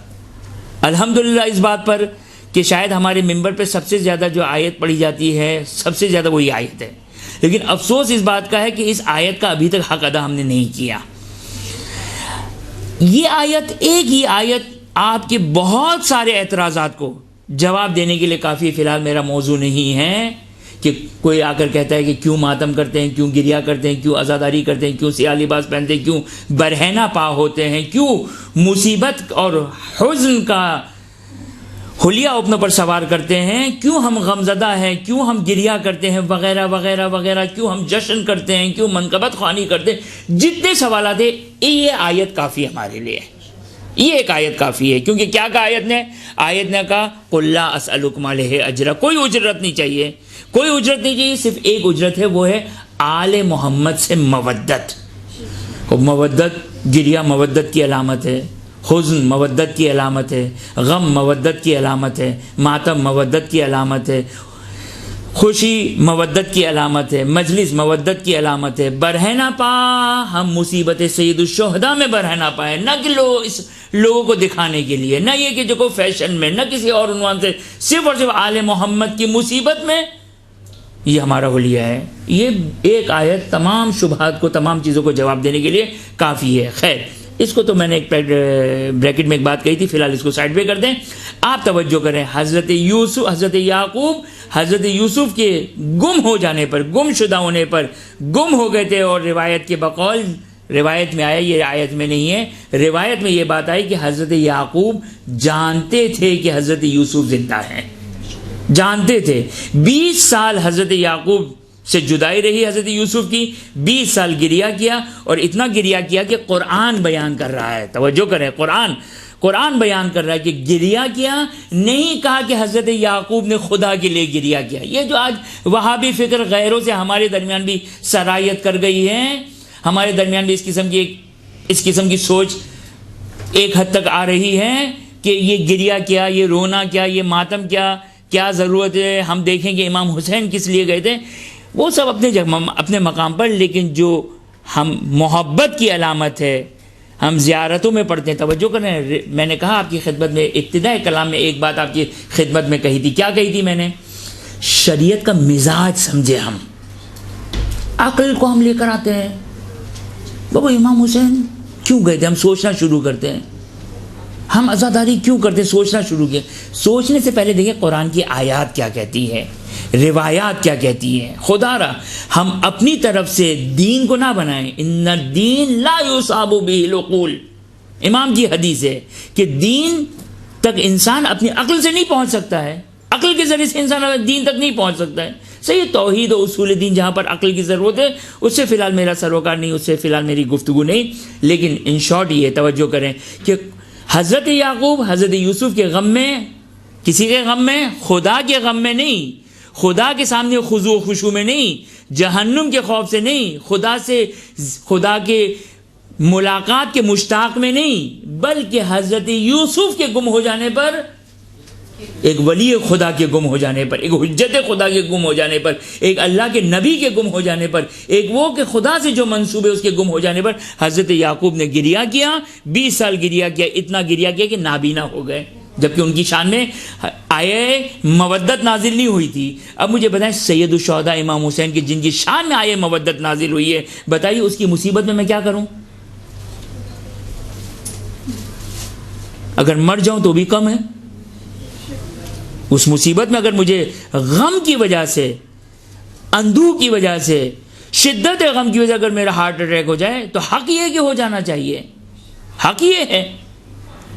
الحمدللہ اس بات پر کہ شاید ہمارے ممبر پہ سب سے زیادہ جو آیت پڑھی جاتی ہے، سب سے زیادہ وہی آیت ہے، لیکن افسوس اس بات کا ہے کہ اس آیت کا ابھی تک حق ادا ہم نے نہیں کیا۔ یہ آیت، ایک ہی آیت، آپ کے بہت سارے اعتراضات کو جواب دینے کے لیے کافی۔ فی الحال میرا موضوع نہیں ہے کہ کوئی آ کر کہتا ہے کہ کیوں ماتم کرتے ہیں، کیوں گریہ کرتے ہیں، کیوں عزاداری کرتے ہیں، کیوں سیاہ لباس پہنتے ہیں، کیوں برہنہ پا ہوتے ہیں، کیوں مصیبت اور حزن کا حلیہ اپنے پر سوار کرتے ہیں، کیوں ہم غمزدہ ہیں، کیوں ہم گریہ کرتے ہیں، وغیرہ وغیرہ وغیرہ، کیوں ہم جشن کرتے ہیں، کیوں منقبت خوانی کرتے ہیں۔ جتنے سوالات ہیں، یہ آیت کافی ہمارے لیے ہے، یہ ایک آیت کافی ہے۔ کیونکہ کیا کہا آیت نے کہا قُلْ لَا أَسْأَلُكُمْ عَلَيْهِ أَجْرًا، کوئی اجرت نہیں چاہیے، کوئی اجرت نہیں چاہیے، صرف ایک اجرت ہے، وہ ہے آل محمد سے مودت۔ مودت، گریہ مودت کی علامت ہے، حزن مودت کی علامت ہے، غم مودت کی علامت ہے، ماتم مودت کی علامت ہے، خوشی مودت کی علامت ہے، مجلس مودت کی علامت ہے۔ برہنہ پا، ہم مصیبت سید الشہداء میں برہنہ پائے، نہ کہ لوگوں کو دکھانے کے لیے، نہ یہ کہ جو کو فیشن میں، نہ کسی اور عنوان سے، صرف اور صرف آل محمد کی مصیبت میں یہ ہمارا حلیہ ہے۔ یہ ایک آیت تمام شبہات کو، تمام چیزوں کو جواب دینے کے لیے کافی ہے۔ خیر، اس کو تو میں نے ایک بریکٹ میں ایک بات کہی تھی، فی الحال اس کو سائڈ پہ کر دیں۔ آپ توجہ کریں، حضرت یعقوب حضرت یوسف کے گم ہو جانے پر، گم شدہ ہونے پر، گم ہو گئے تھے، اور روایت کے بقول، روایت میں آیا، یہ آیت میں نہیں ہے، روایت میں یہ بات آئی کہ حضرت یعقوب جانتے تھے کہ حضرت یوسف زندہ ہیں، جانتے تھے۔ 20 سال حضرت یعقوب سے جدائی رہی حضرت یوسف کی، 20 سال گریہ کیا، اور اتنا گریہ کیا کہ قرآن بیان کر رہا ہے، توجہ کریں، قرآن بیان کر رہا ہے کہ گریہ کیا، نہیں کہا کہ حضرت یعقوب نے خدا کے لیے گریہ کیا۔ یہ جو آج وہابی فکر غیروں سے ہمارے درمیان بھی سرایت کر گئی ہے، ہمارے درمیان بھی اس قسم کی سوچ ایک حد تک آ رہی ہے کہ یہ گریہ کیا، یہ رونا کیا، یہ ماتم کیا ضرورت ہے، ہم دیکھیں کہ امام حسین کس لیے گئے تھے، وہ سب اپنے مقام پر، لیکن جو ہم محبت کی علامت ہے، ہم زیارتوں میں پڑھتے ہیں۔ توجہ کریں، میں نے کہا آپ کی خدمت میں ابتدائی کلام میں ایک بات آپ کی خدمت میں کہی تھی، کیا کہی تھی میں نے؟ شریعت کا مزاج سمجھے، ہم عقل کو ہم لے کر آتے ہیں۔ بابا امام حسین کیوں گئے تھے، ہم سوچنا شروع کرتے ہیں، ہم عزاداری کیوں کرتے ہیں، سوچنا شروع کیا۔ سوچنے سے پہلے دیکھیں قرآن کی آیات کیا کہتی ہے، روایات کیا کہتی ہیں۔ خدا را ہم اپنی طرف سے دین کو نہ بنائیں، ان الدین لا یصاب به العقول، امام کی حدیث ہے کہ دین تک انسان اپنی عقل سے نہیں پہنچ سکتا ہے، عقل کے ذریعے سے انسان دین تک نہیں پہنچ سکتا ہے۔ صحیح، توحید و اصول دین جہاں پر عقل کی ضرورت ہے، اس سے فی الحال میرا سروکار نہیں، اس سے فی الحال میری گفتگو نہیں، لیکن ان شارٹ یہ توجہ کریں کہ حضرت یعقوب حضرت یوسف کے غم میں، کسی کے غم میں، خدا کے غم میں نہیں، خدا کے سامنے خضوع و خشوع میں نہیں، جہنم کے خوف سے نہیں، خدا کے ملاقات کے مشتاق میں نہیں، بلکہ حضرت یوسف کے گم ہو جانے پر ایک ولی خدا کے گم ہو جانے پر، ایک حجت خدا کے گم ہو جانے پر، ایک اللہ کے نبی کے گم ہو جانے پر، ایک وہ کہ خدا سے جو منسوب ہے اس کے گم ہو جانے پر حضرت یعقوب نے گریہ کیا، 20 سال گریہ کیا، اتنا گریہ کیا کہ نابینا ہو گئے، جبکہ ان کی شان میں آیے مودت نازل نہیں ہوئی تھی۔ اب مجھے بتائیں سید الشہداء امام حسین کی جن کی شان میں آیے مودت نازل ہوئی ہے، بتائیے اس کی مصیبت میں کیا کروں؟ اگر مر جاؤں تو بھی کم ہے، اس مصیبت میں اگر مجھے غم کی وجہ سے، اندوہ کی وجہ سے، شدت غم کی وجہ سے اگر میرا ہارٹ اٹیک ہو جائے تو حق یہ کہ ہو جانا چاہیے، حق یہ ہے۔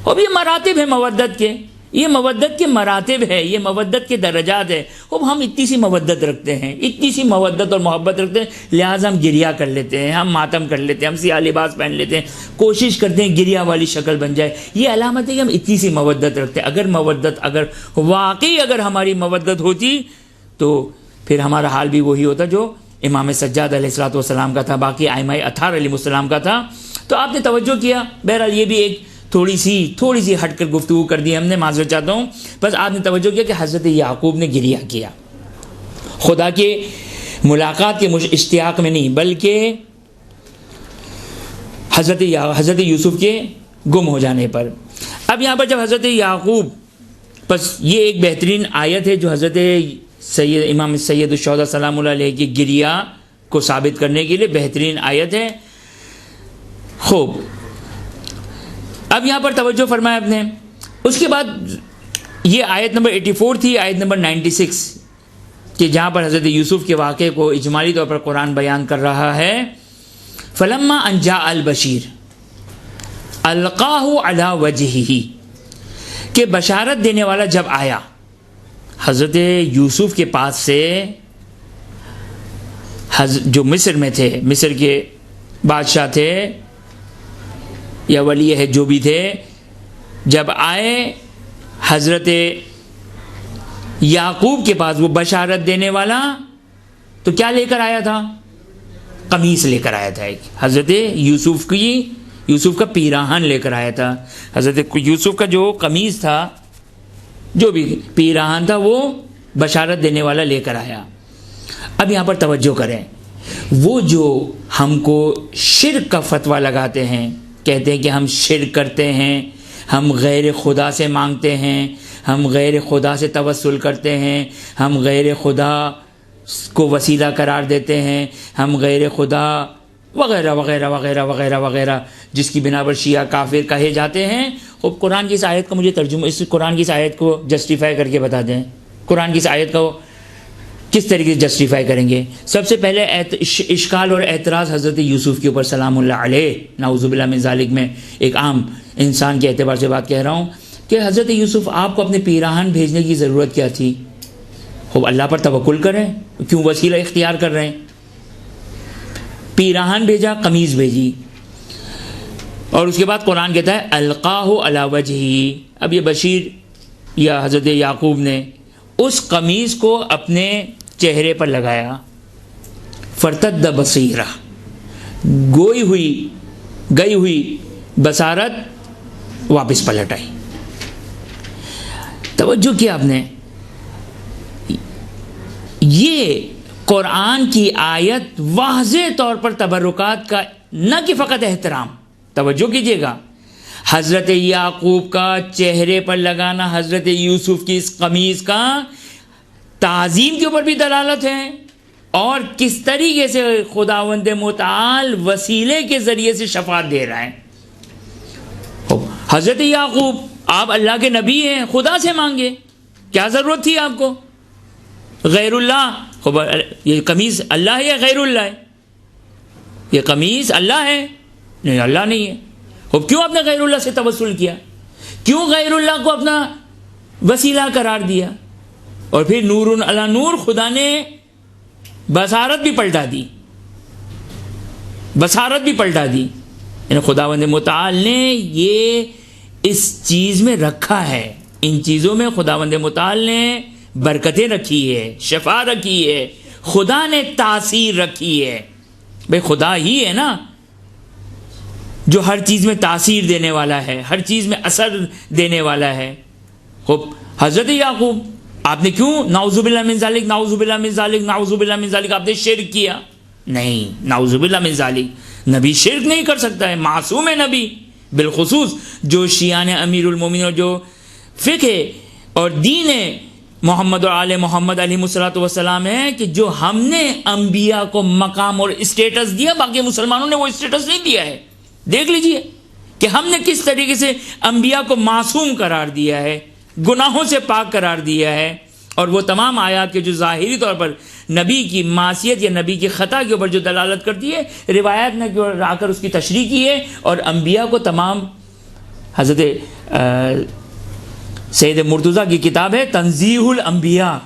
اب یہ مراتب ہے مودت کے، یہ مودت کے مراتب ہے، یہ مودت کے درجات ہے۔ اب ہم اتنی سی مودت رکھتے ہیں، اتنی سی مودت اور محبت رکھتے ہیں، لہٰذا ہم گریہ کر لیتے ہیں، ہم ماتم کر لیتے ہیں، ہم سیاہ لباس پہن لیتے ہیں، کوشش کرتے ہیں گریہ والی شکل بن جائے۔ یہ علامت ہے کہ ہم اتنی سی مودت رکھتے ہیں۔ اگر واقعی اگر ہماری مودت ہوتی تو پھر ہمارا حال بھی وہی ہوتا جو امام سجاد علیہ الصلوۃ والسلام کا تھا، باقی ائمہ اطہار علیہ السلام کا تھا۔ تو آپ نے توجہ کیا، بہرحال یہ بھی ایک تھوڑی سی ہٹ کر گفتگو کر دی ہم نے، معذرت چاہتا ہوں، بس آپ نے توجہ کیا کہ حضرت یعقوب نے گریہ کیا، خدا کے ملاقات کے اشتیاق میں نہیں، بلکہ حضرت یوسف کے گم ہو جانے پر۔ اب یہاں پر جب حضرت یعقوب، بس یہ ایک بہترین آیت ہے جو حضرت امام سید الشہداء سلام اللہ علیہ کی گریہ کو ثابت کرنے کے لیے بہترین آیت ہے۔ خوب، اب یہاں پر توجہ فرمایا آپ نے۔ اس کے بعد یہ آیت نمبر 84 تھی، آیت نمبر 96 کہ جہاں پر حضرت یوسف کے واقعے کو اجمالی طور پر قرآن بیان کر رہا ہے۔ فلما ان جاء البشیر القاہ علی وجہہ، کہ بشارت دینے والا جب آیا حضرت یوسف کے پاس سے، جو مصر میں تھے، مصر کے بادشاہ تھے یا ولی ہے جو بھی تھے، جب آئے حضرت یعقوب کے پاس وہ بشارت دینے والا، تو کیا لے کر آیا تھا؟ قمیص لے کر آیا تھا ایک، حضرت یوسف کا پیراہن لے کر آیا تھا۔ حضرت یوسف کا جو قمیص تھا، جو بھی پیراہن تھا، وہ بشارت دینے والا لے کر آیا۔ اب یہاں پر توجہ کریں، وہ جو ہم کو شرک کا فتویٰ لگاتے ہیں، کہتے ہیں کہ ہم شرک کرتے ہیں، ہم غیر خدا سے مانگتے ہیں، ہم غیر خدا سے توسل کرتے ہیں، ہم غیر خدا کو وسیلہ قرار دیتے ہیں، ہم غیر خدا وغیرہ وغیرہ وغیرہ وغیرہ وغیرہ، جس کی بنا پر شیعہ کافر کہے جاتے ہیں۔ اب قرآن کی اس آیت کا مجھے ترجمہ، اس قرآن کی اس آیت کو جسٹیفائی کر کے بتا دیں، قرآن کی اس آیت کو کس طریقے سے جسٹیفائی کریں گے؟ سب سے پہلے اشکال اور اعتراض حضرت یوسف کے اوپر سلام اللہ علیہ، نعوذ باللہ من ذالک، میں ایک عام انسان کے اعتبار سے بات کہہ رہا ہوں کہ حضرت یوسف آپ کو اپنے پیراہن بھیجنے کی ضرورت کیا تھی؟ خوب اللہ پر توکل کریں، کیوں وسیلہ اختیار کر رہے ہیں؟ پیراہن بھیجا، قمیض بھیجی، اور اس کے بعد قرآن کہتا ہے القاہ علی وجہہ۔ اب یہ بشیر یا حضرت یعقوب نے اس قمیض کو اپنے چہرے پر لگایا، فرتد بصیرہ، گئی ہوئی بصارت واپس پلٹ آئی۔ توجہ کیا آپ نے؟ یہ قرآن کی آیت واضح طور پر تبرکات کا نہ کہ فقط احترام، توجہ کیجیے گا، حضرت یعقوب کا چہرے پر لگانا حضرت یوسف کی اس قمیض کا تعظیم کے اوپر بھی دلالت ہے، اور کس طریقے سے خداوند متعال وسیلے کے ذریعے سے شفاعت دے رہا ہے۔ حضرت یعقوب آپ اللہ کے نبی ہیں، خدا سے مانگے، کیا ضرورت تھی آپ کو؟ غیر اللہ، یہ قمیض اللہ ہے یا غیر اللہ ہے؟ یہ قمیض اللہ ہے؟ نہیں، اللہ نہیں ہے۔ اب کیوں آپ نے غیر اللہ سے توسل کیا؟ کیوں غیر اللہ کو اپنا وسیلہ قرار دیا؟ اور پھر نور علی نور، خدا نے بصارت بھی پلٹا دی، یعنی خداوند متعال نے یہ اس چیز میں رکھا ہے، ان چیزوں میں خداوند متعال نے برکتیں رکھی ہے، شفا رکھی ہے، خدا نے تاثیر رکھی ہے۔ بھئی خدا ہی ہے نا جو ہر چیز میں تاثیر دینے والا ہے، ہر چیز میں اثر دینے والا ہے۔ خب حضرت یعقوب آپ نے کیوں نعوذ باللہ من ذالک نعوذ باللہ من ذالک نعوذ باللہ من ذالک آپ نے شرک کیا؟ نہیں، نعوذ باللہ من ذالک، نبی شرک نہیں کر سکتا ہے، معصوم ہے نبی، بالخصوص جو شیعان امیر المومنین اور جو فقہ اور دین محمد اور آل محمد علیہ الصلوۃ والسلام ہے کہ جو ہم نے انبیاء کو مقام اور اسٹیٹس دیا، باقی مسلمانوں نے وہ اسٹیٹس نہیں دیا ہے۔ دیکھ لیجئے کہ ہم نے کس طریقے سے انبیاء کو معصوم قرار دیا ہے، گناہوں سے پاک قرار دیا ہے، اور وہ تمام آیات کے جو ظاہری طور پر نبی کی معصیت یا نبی کی خطا کے اوپر جو دلالت کرتی ہے، روایات نے آ کر اس کی تشریح کی ہے، اور انبیاء کو تمام حضرت سید مرتضیٰ کی کتاب ہے تنزیہ الانبیاء،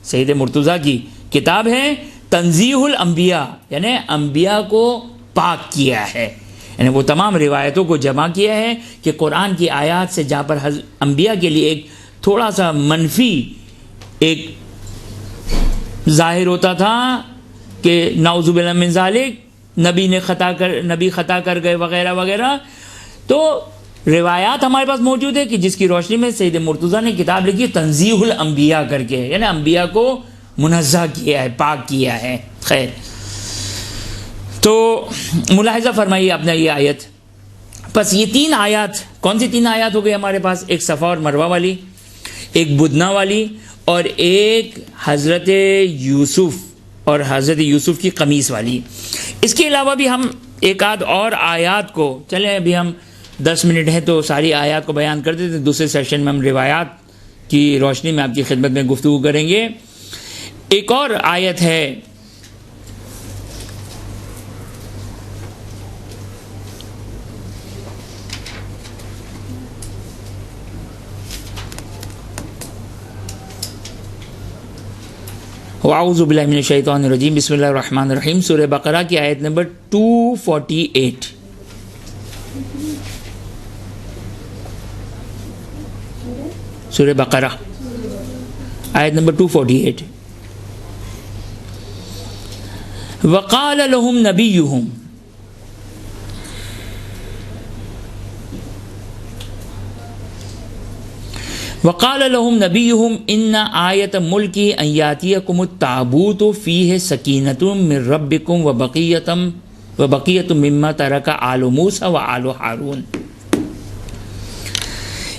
سید مرتضیٰ کی کتاب ہے تنزیہ الانبیاء، یعنی انبیاء کو پاک کیا ہے، یعنی وہ تمام روایتوں کو جمع کیا ہے کہ قرآن کی آیات سے جہاں پر انبیاء کے لیے ایک تھوڑا سا منفی ایک ظاہر ہوتا تھا کہ نعوذ باللہ من ذالک نبی خطا کر گئے وغیرہ وغیرہ، تو روایات ہمارے پاس موجود ہے کہ جس کی روشنی میں سید مرتضیٰ نے کتاب لکھی تنزیہ الانبیاء کر کے، یعنی انبیاء کو منزہ کیا ہے، پاک کیا ہے۔ خیر، تو ملاحظہ فرمائیے اپنا یہ آیت۔ بس یہ تین آیات، کون سی تین آیات ہو گئی ہمارے پاس؟ ایک صفا اور مروہ والی، ایک بدنا والی، اور ایک حضرت یوسف اور حضرت یوسف کی قمیص والی۔ اس کے علاوہ بھی ہم ایک آدھ اور آیات کو، چلیں ابھی ہم 10 منٹ ہیں تو ساری آیات کو بیان کر دیتے، دوسرے سیشن میں ہم روایات کی روشنی میں آپ کی خدمت میں گفتگو کریں گے۔ ایک اور آیت ہے اعوذ باللہ من الشیطان الرجیم، بسم اللہ الرحمن الرحیم، سورہ بقرہ کی آیت نمبر 248۔ سورہ بقرہ آیت نمبر 248۔ وقال لهم نبیہم، وقال لهم نبیہم ان آیت ملکی ان یاتیکم التابوت فیہ سکینۃ من ربکم وبقیۃ مما ترک آل موسیٰ وآل ہارون۔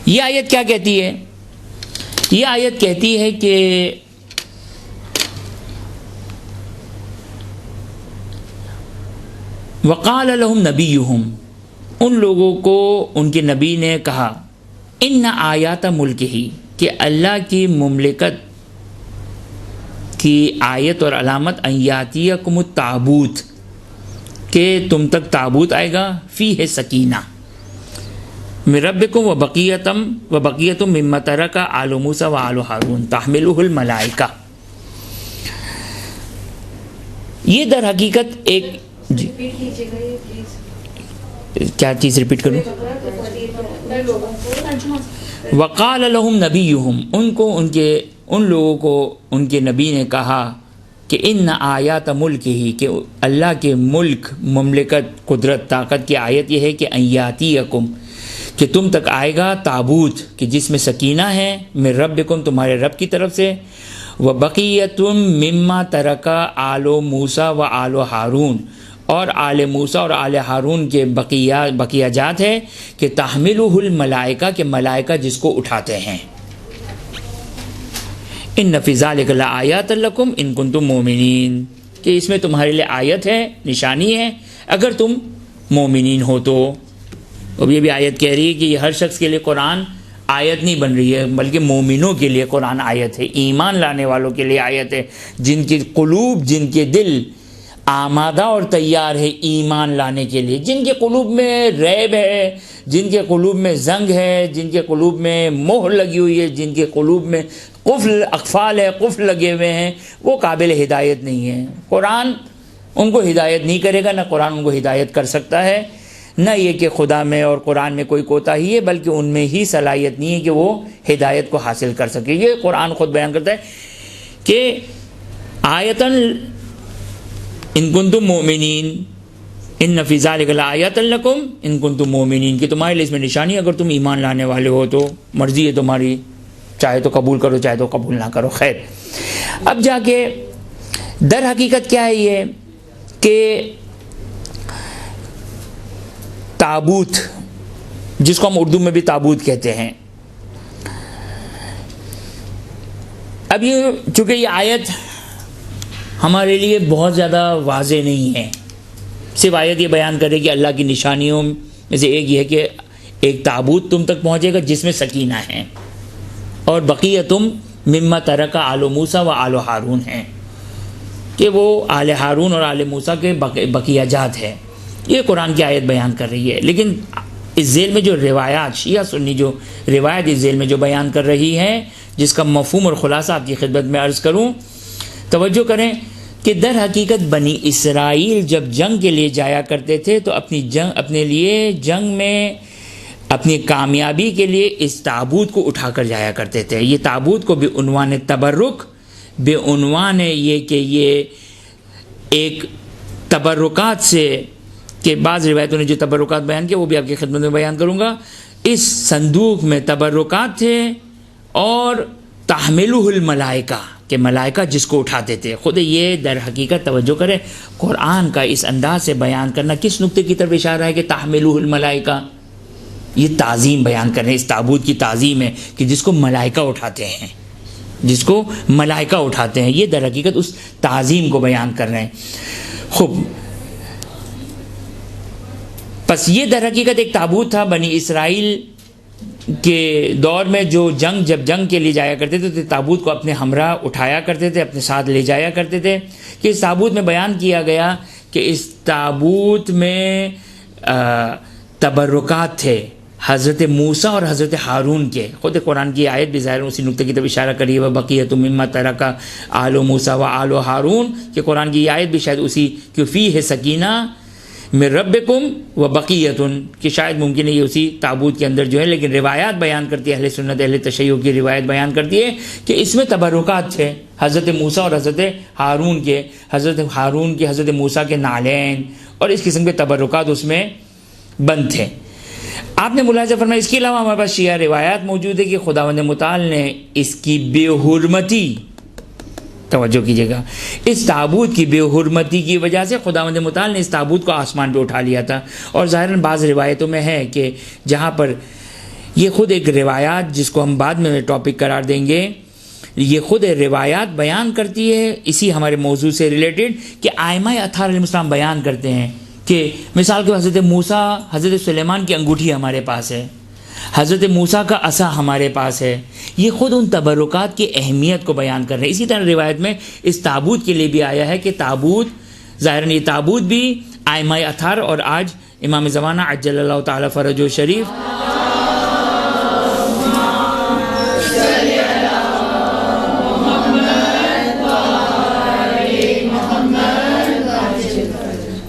یہ آیت کیا کہتی ہے؟ یہ آیت کہتی ہے کہ وقال لهم نبیہم، ان لوگوں کو ان کے نبی نے کہا، ان آیات ملک ہی، کہ اللہ کی مملکت کی آیت اور علامت ان یاتیکم التابوت، کہ تم تک تابوت آئے گا، فیہ سکینہ من ربکم وبقیۃ مما ترک آل موسیٰ وآل ہارون تحملہ الملائکہ۔ یہ در حقیقت ایک کیا چیز ریپیٹ کروں؟ وقال لهم نبیہم، ان لوگوں کو ان کے نبی نے کہا کہ ان آیات ملک ہی، کہ اللہ کے ملک، مملکت، قدرت، طاقت کی آیت یہ ہے کہ ان یاتیکم، کہ تم تک آئے گا تابوت، کہ جس میں سکینہ ہے، من ربکم، تمہارے رب کی طرف سے، وبقیۃ مما ترک آل موسیٰ وآل ہارون، اور آل موسیٰ اور آل ہارون کے بقیہ جات ہے، کہ تحملہ الملائکہ، کہ ملائکہ جس کو اٹھاتے ہیں۔ ان فی ذلک لآیات لکم ان کنتم مؤمنین، کہ اس میں تمہارے لیے آیت ہے، نشانی ہے، اگر تم مومنین ہو تو۔ اب یہ بھی آیت کہہ رہی ہے کہ یہ ہر شخص کے لیے قرآن آیت نہیں بن رہی ہے، بلکہ مومنوں کے لیے قرآن آیت ہے، ایمان لانے والوں کے لیے آیت ہے، جن کی قلوب، جن کے دل آمادہ اور تیار ہے ایمان لانے کے لیے، جن کے قلوب میں ریب ہے، جن کے قلوب میں زنگ ہے، جن کے قلوب میں مہر لگی ہوئی ہے، جن کے قلوب میں قفل، اقفال ہے، قفل لگے ہوئے ہیں، وہ قابل ہدایت نہیں ہے۔ قرآن ان کو ہدایت نہیں کرے گا، نہ قرآن ان کو ہدایت کر سکتا ہے، نہ یہ کہ خدا میں اور قرآن میں کوئی کوتاہی ہے، بلکہ ان میں ہی صلاحیت نہیں ہے کہ وہ ہدایت کو حاصل کر سکے۔ یہ قرآن خود بیان کرتا ہے کہ آیتاً ان کنتم مؤمنین، ان فی ذلک لآیات لکم ان کنتم مؤمنین، کہ تمہارے لیے اس میں نشانی، اگر تم ایمان لانے والے ہو تو، مرضی ہے تمہاری چاہے تو قبول کرو چاہے تو قبول نہ کرو. خیر، اب جا کے در حقیقت کیا ہے یہ کہ تابوت، جس کو ہم اردو میں بھی تابوت کہتے ہیں، اب یہ چونکہ یہ آیت ہمارے لیے بہت زیادہ واضح نہیں ہے، صرف آیت یہ بیان کرے کہ اللہ کی نشانیوں میں سے ایک یہ ہے کہ ایک تابوت تم تک پہنچے گا جس میں سکینہ ہے، اور بقیتم مما ترک آل موسیٰ و آل ہارون ہیں، کہ وہ آل ہارون اور آل موسیٰ کے بقیہ جات ہے. یہ قرآن کی آیت بیان کر رہی ہے. لیکن اس ذیل میں جو روایات شیعہ سنی جو روایت اس ذیل میں جو بیان کر رہی ہے، جس کا مفہوم اور خلاصہ آپ کی خدمت میں عرض کروں، توجہ کریں کہ در حقیقت بنی اسرائیل جب جنگ کے لیے جایا کرتے تھے تو اپنے لیے جنگ میں اپنی کامیابی کے لیے اس تابوت کو اٹھا کر جایا کرتے تھے. یہ تابوت کو بعنوان تبرک، بعنوان یہ کہ یہ ایک تبرکات سے، کہ بعض روایتوں نے جو تبرکات بیان کیا وہ بھی آپ کی خدمت میں بیان کروں گا. اس صندوق میں تبرکات تھے اور تحملہ الملائکہ، کہ ملائکہ جس کو اٹھاتے تھے. خود یہ در حقیقت توجہ کرے قرآن کا اس انداز سے بیان کرنا کس نقطے کی طرف اشارہ ہے کہ تحملہ الملائکہ، یہ تعظیم بیان کر رہے ہیں، اس تابوت کی تعظیم ہے کہ جس کو ملائکہ اٹھاتے ہیں، جس کو ملائکہ اٹھاتے ہیں. یہ در حقیقت اس تعظیم کو بیان کر رہے ہیں. خوب، پس یہ در حقیقت ایک تابوت تھا. بنی اسرائیل کے دور میں جو جب جنگ کے لیے جایا کرتے تھے تو تابوت کو اپنے ہمراہ اٹھایا کرتے تھے، اپنے ساتھ لے جایا کرتے تھے. کہ اس تابوت میں بیان کیا گیا کہ اس تابوت میں تبرکات تھے حضرت موسیٰ اور حضرت ہارون کے. خود قرآن کی آیت بھی ظاہر اسی نقطے کی طرف اشارہ کری ہے، وَبَقِيَّةٌ مِمَّا تَرَكَ آلُ موسیٰ وآل ہارون، کہ قرآن کی یہ آیت بھی شاید اسی کہ فیہ سکینہ من ربکم وبقیۃ، کہ شاید ممکن ہے یہ اسی تابوت کے اندر جو ہے. لیکن روایات بیان کرتی ہے، اہل سنت اہل تشیع کی روایت بیان کرتی ہے کہ اس میں تبرکات تھے حضرت موسیٰ اور حضرت ہارون کے، حضرت ہارون کے حضرت موسیٰ کے نالین اور اس قسم کے تبرکات اس میں بند تھے. آپ نے ملاحظہ فرمایا اس کے علاوہ ہمارے پاس شیعہ روایات موجود ہے کہ خداوند متعال نے اس کی بے حرمتی، توجہ کیجیے گا، اس تابوت کی بے حرمتی کی وجہ سے خداوند متعال نے اس تابوت کو آسمان پہ اٹھا لیا تھا. اور ظاہراً بعض روایتوں میں ہے کہ جہاں پر یہ خود ایک روایات، جس کو ہم بعد میں ٹاپک قرار دیں گے، یہ خود روایات بیان کرتی ہے اسی ہمارے موضوع سے ریلیٹڈ کہ ائمہ اطہار علیہ السلام بیان کرتے ہیں کہ مثال کے حضرت موسیٰ، حضرت سلیمان کی انگوٹھی ہمارے پاس ہے، حضرت موسیٰ کا عصا ہمارے پاس ہے. یہ خود ان تبرکات کی اہمیت کو بیان کر رہے ہیں. اسی طرح روایت میں اس تابوت کے لیے بھی آیا ہے کہ تابوت، ظاہراً یہ تابوت بھی ائمہ اطہار اور آج امام زمانہ عجل اللہ تعالی فرجہ شریف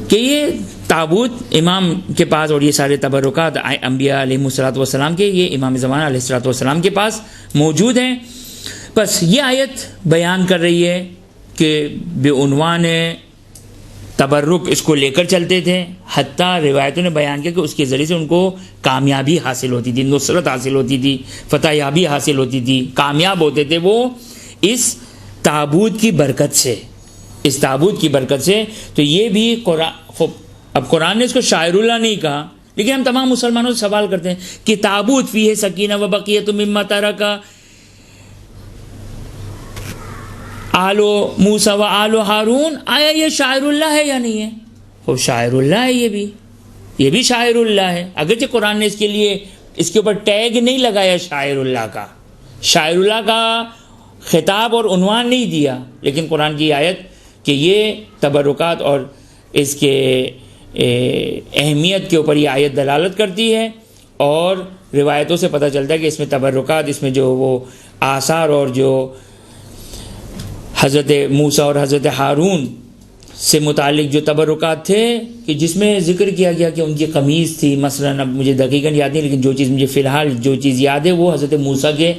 کہ یہ تابوت امام کے پاس اور یہ سارے تبرکات انبیاء علیہ السلام کے، یہ امام زمانہ علیہ السلام کے پاس موجود ہیں. بس یہ آیت بیان کر رہی ہے کہ بعنوان تبرک اس کو لے کر چلتے تھے، حتیٰ روایتوں نے بیان کیا کہ اس کے ذریعے سے ان کو کامیابی حاصل ہوتی تھی، نصرت حاصل ہوتی تھی، فتح یابی حاصل ہوتی تھی، کامیاب ہوتے تھے وہ اس تابوت کی برکت سے، اس تابوت کی برکت سے. تو یہ بھی اب قرآن نے اس کو شاعر اللہ نہیں کہا، لیکن ہم تمام مسلمانوں سے سوال کرتے ہیں کہ تابوت فیہ سکینہ وبقیۃ مما ترک آل موسیٰ و آل ہارون، آیا یہ شاعر اللہ ہے یا نہیں ہے؟ وہ شاعر اللہ ہے، یہ بھی شاعر اللہ ہے. اگرچہ قرآن نے اس کے لیے اس کے اوپر ٹیگ نہیں لگایا شاعر اللہ کا، شاعر اللہ کا خطاب اور عنوان نہیں دیا، لیکن قرآن کی آیت کہ یہ تبرکات اور اس کے اہمیت کے اوپر یہ آیت دلالت کرتی ہے. اور روایتوں سے پتہ چلتا ہے کہ اس میں تبرکات، اس میں جو وہ آثار اور جو حضرت موسیٰ اور حضرت ہارون سے متعلق جو تبرکات تھے کہ جس میں ذکر کیا گیا کہ ان کی قمیص تھی مثلاً، اب مجھے دقیقاً یاد نہیں، لیکن جو چیز مجھے فی الحال جو چیز یاد ہے وہ حضرت موسیٰ کے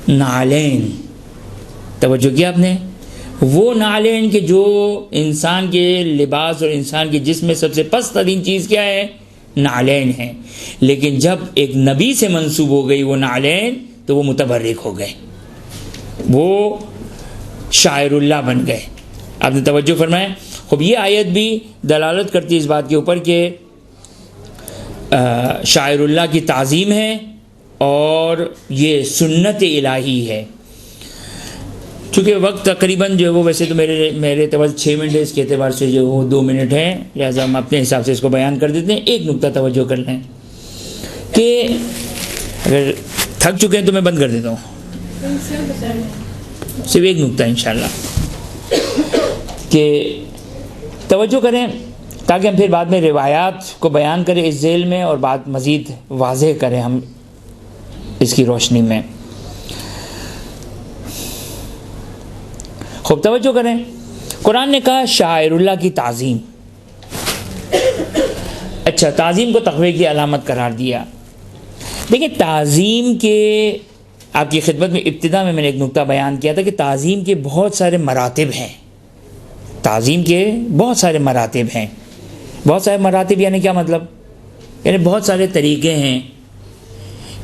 نعلین، توجہ کیا آپ نے، وہ نعلین کہ جو انسان کے لباس اور انسان کے جسم میں سب سے پست ترین چیز کیا ہے؟ نعلین ہیں، لیکن جب ایک نبی سے منسوب ہو گئی وہ نعلین تو وہ متبرک ہو گئے، وہ شاعر اللہ بن گئے۔ آپ نے توجہ فرمائے؟ خب یہ آیت بھی دلالت کرتی ہے اس بات کے اوپر کہ شاعر اللہ کی تعظیم ہے اور یہ سنت الہی ہے۔ چونکہ وقت تقریباً جو ہے وہ ویسے تو میرے اعتبار 6 منٹ ہے، اس کے اعتبار سے جو وہ 2 منٹ ہے، لہٰذا ہم اپنے حساب سے اس کو بیان کر دیتے ہیں۔ ایک نقطہ توجہ کر لیں کہ اگر تھک چکے ہیں تو میں بند کر دیتا ہوں، صرف ایک نقطہ انشاءاللہ کہ توجہ کریں تاکہ ہم پھر بعد میں روایات کو بیان کریں اس ذیل میں اور بات مزید واضح کریں ہم اس کی روشنی میں۔ خوب توجہ کریں، قرآن نے کہا شاعر اللہ کی تعظیم، اچھا تعظیم کو تقوی کی علامت قرار دیا۔ دیکھیں تعظیم کے، آپ کی خدمت میں ابتدا میں نے ایک نقطہ بیان کیا تھا کہ تعظیم کے بہت سارے مراتب ہیں، تعظیم کے بہت سارے مراتب ہیں۔ بہت سارے مراتب یعنی کیا مطلب؟ یعنی بہت سارے طریقے ہیں۔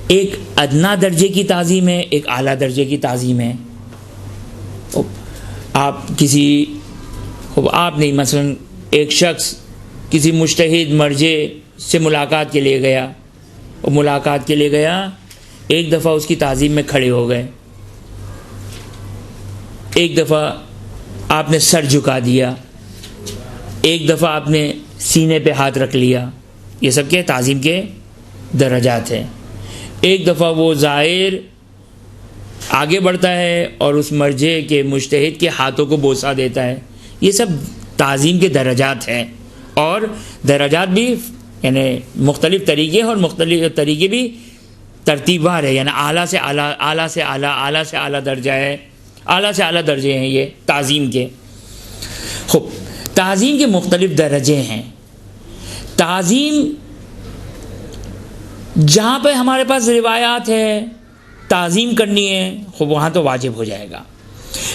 ایک ادنا درجے کی تعظیم ہے، ایک اعلیٰ درجے کی تعظیم ہے۔ آپ نہیں، مثلا ایک شخص کسی مجتہد مرجع سے ملاقات کے لیے گیا، وہ ملاقات کے لیے گیا، ایک دفعہ اس کی تعظیم میں کھڑے ہو گئے، ایک دفعہ آپ نے سر جھکا دیا، ایک دفعہ آپ نے سینے پہ ہاتھ رکھ لیا، یہ سب کے تعظیم کے درجات ہیں۔ ایک دفعہ وہ زائر آگے بڑھتا ہے اور اس مرجع کے مجتہد کے ہاتھوں کو بوسہ دیتا ہے، یہ سب تعظیم کے درجات ہیں۔ اور درجات بھی یعنی مختلف طریقے اور مختلف طریقے بھی ترتیب وار ہے، یعنی اعلیٰ سے اعلیٰ، اعلیٰ سے اعلیٰ، اعلیٰ سے اعلیٰ درجہ ہے، اعلیٰ سے اعلیٰ درجے ہیں یہ تعظیم کے۔ خوب تعظیم کے مختلف درجے ہیں۔ تعظیم جہاں پہ ہمارے پاس روایات ہے تعظیم کرنی ہے، خوب وہاں تو واجب ہو جائے گا،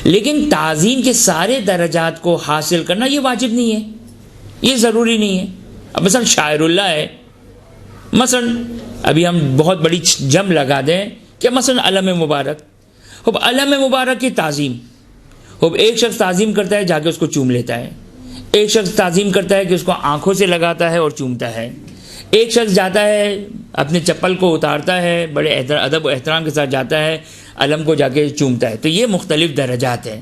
لیکن تعظیم کے سارے درجات کو حاصل کرنا یہ واجب نہیں ہے، یہ ضروری نہیں ہے۔ اب مثلا شاعر اللہ ہے، مثلا ابھی ہم بہت بڑی جم لگا دیں کہ مثلا علم مبارک، خوب علم مبارک کی تعظیم، خوب ایک شخص تعظیم کرتا ہے جا کے اس کو چوم لیتا ہے، ایک شخص تعظیم کرتا ہے کہ اس کو آنکھوں سے لگاتا ہے اور چومتا ہے، ایک شخص جاتا ہے اپنے چپل کو اتارتا ہے، بڑے ادب و احترام کے ساتھ جاتا ہے، علم کو جا کے چومتا ہے۔ تو یہ مختلف درجات ہیں۔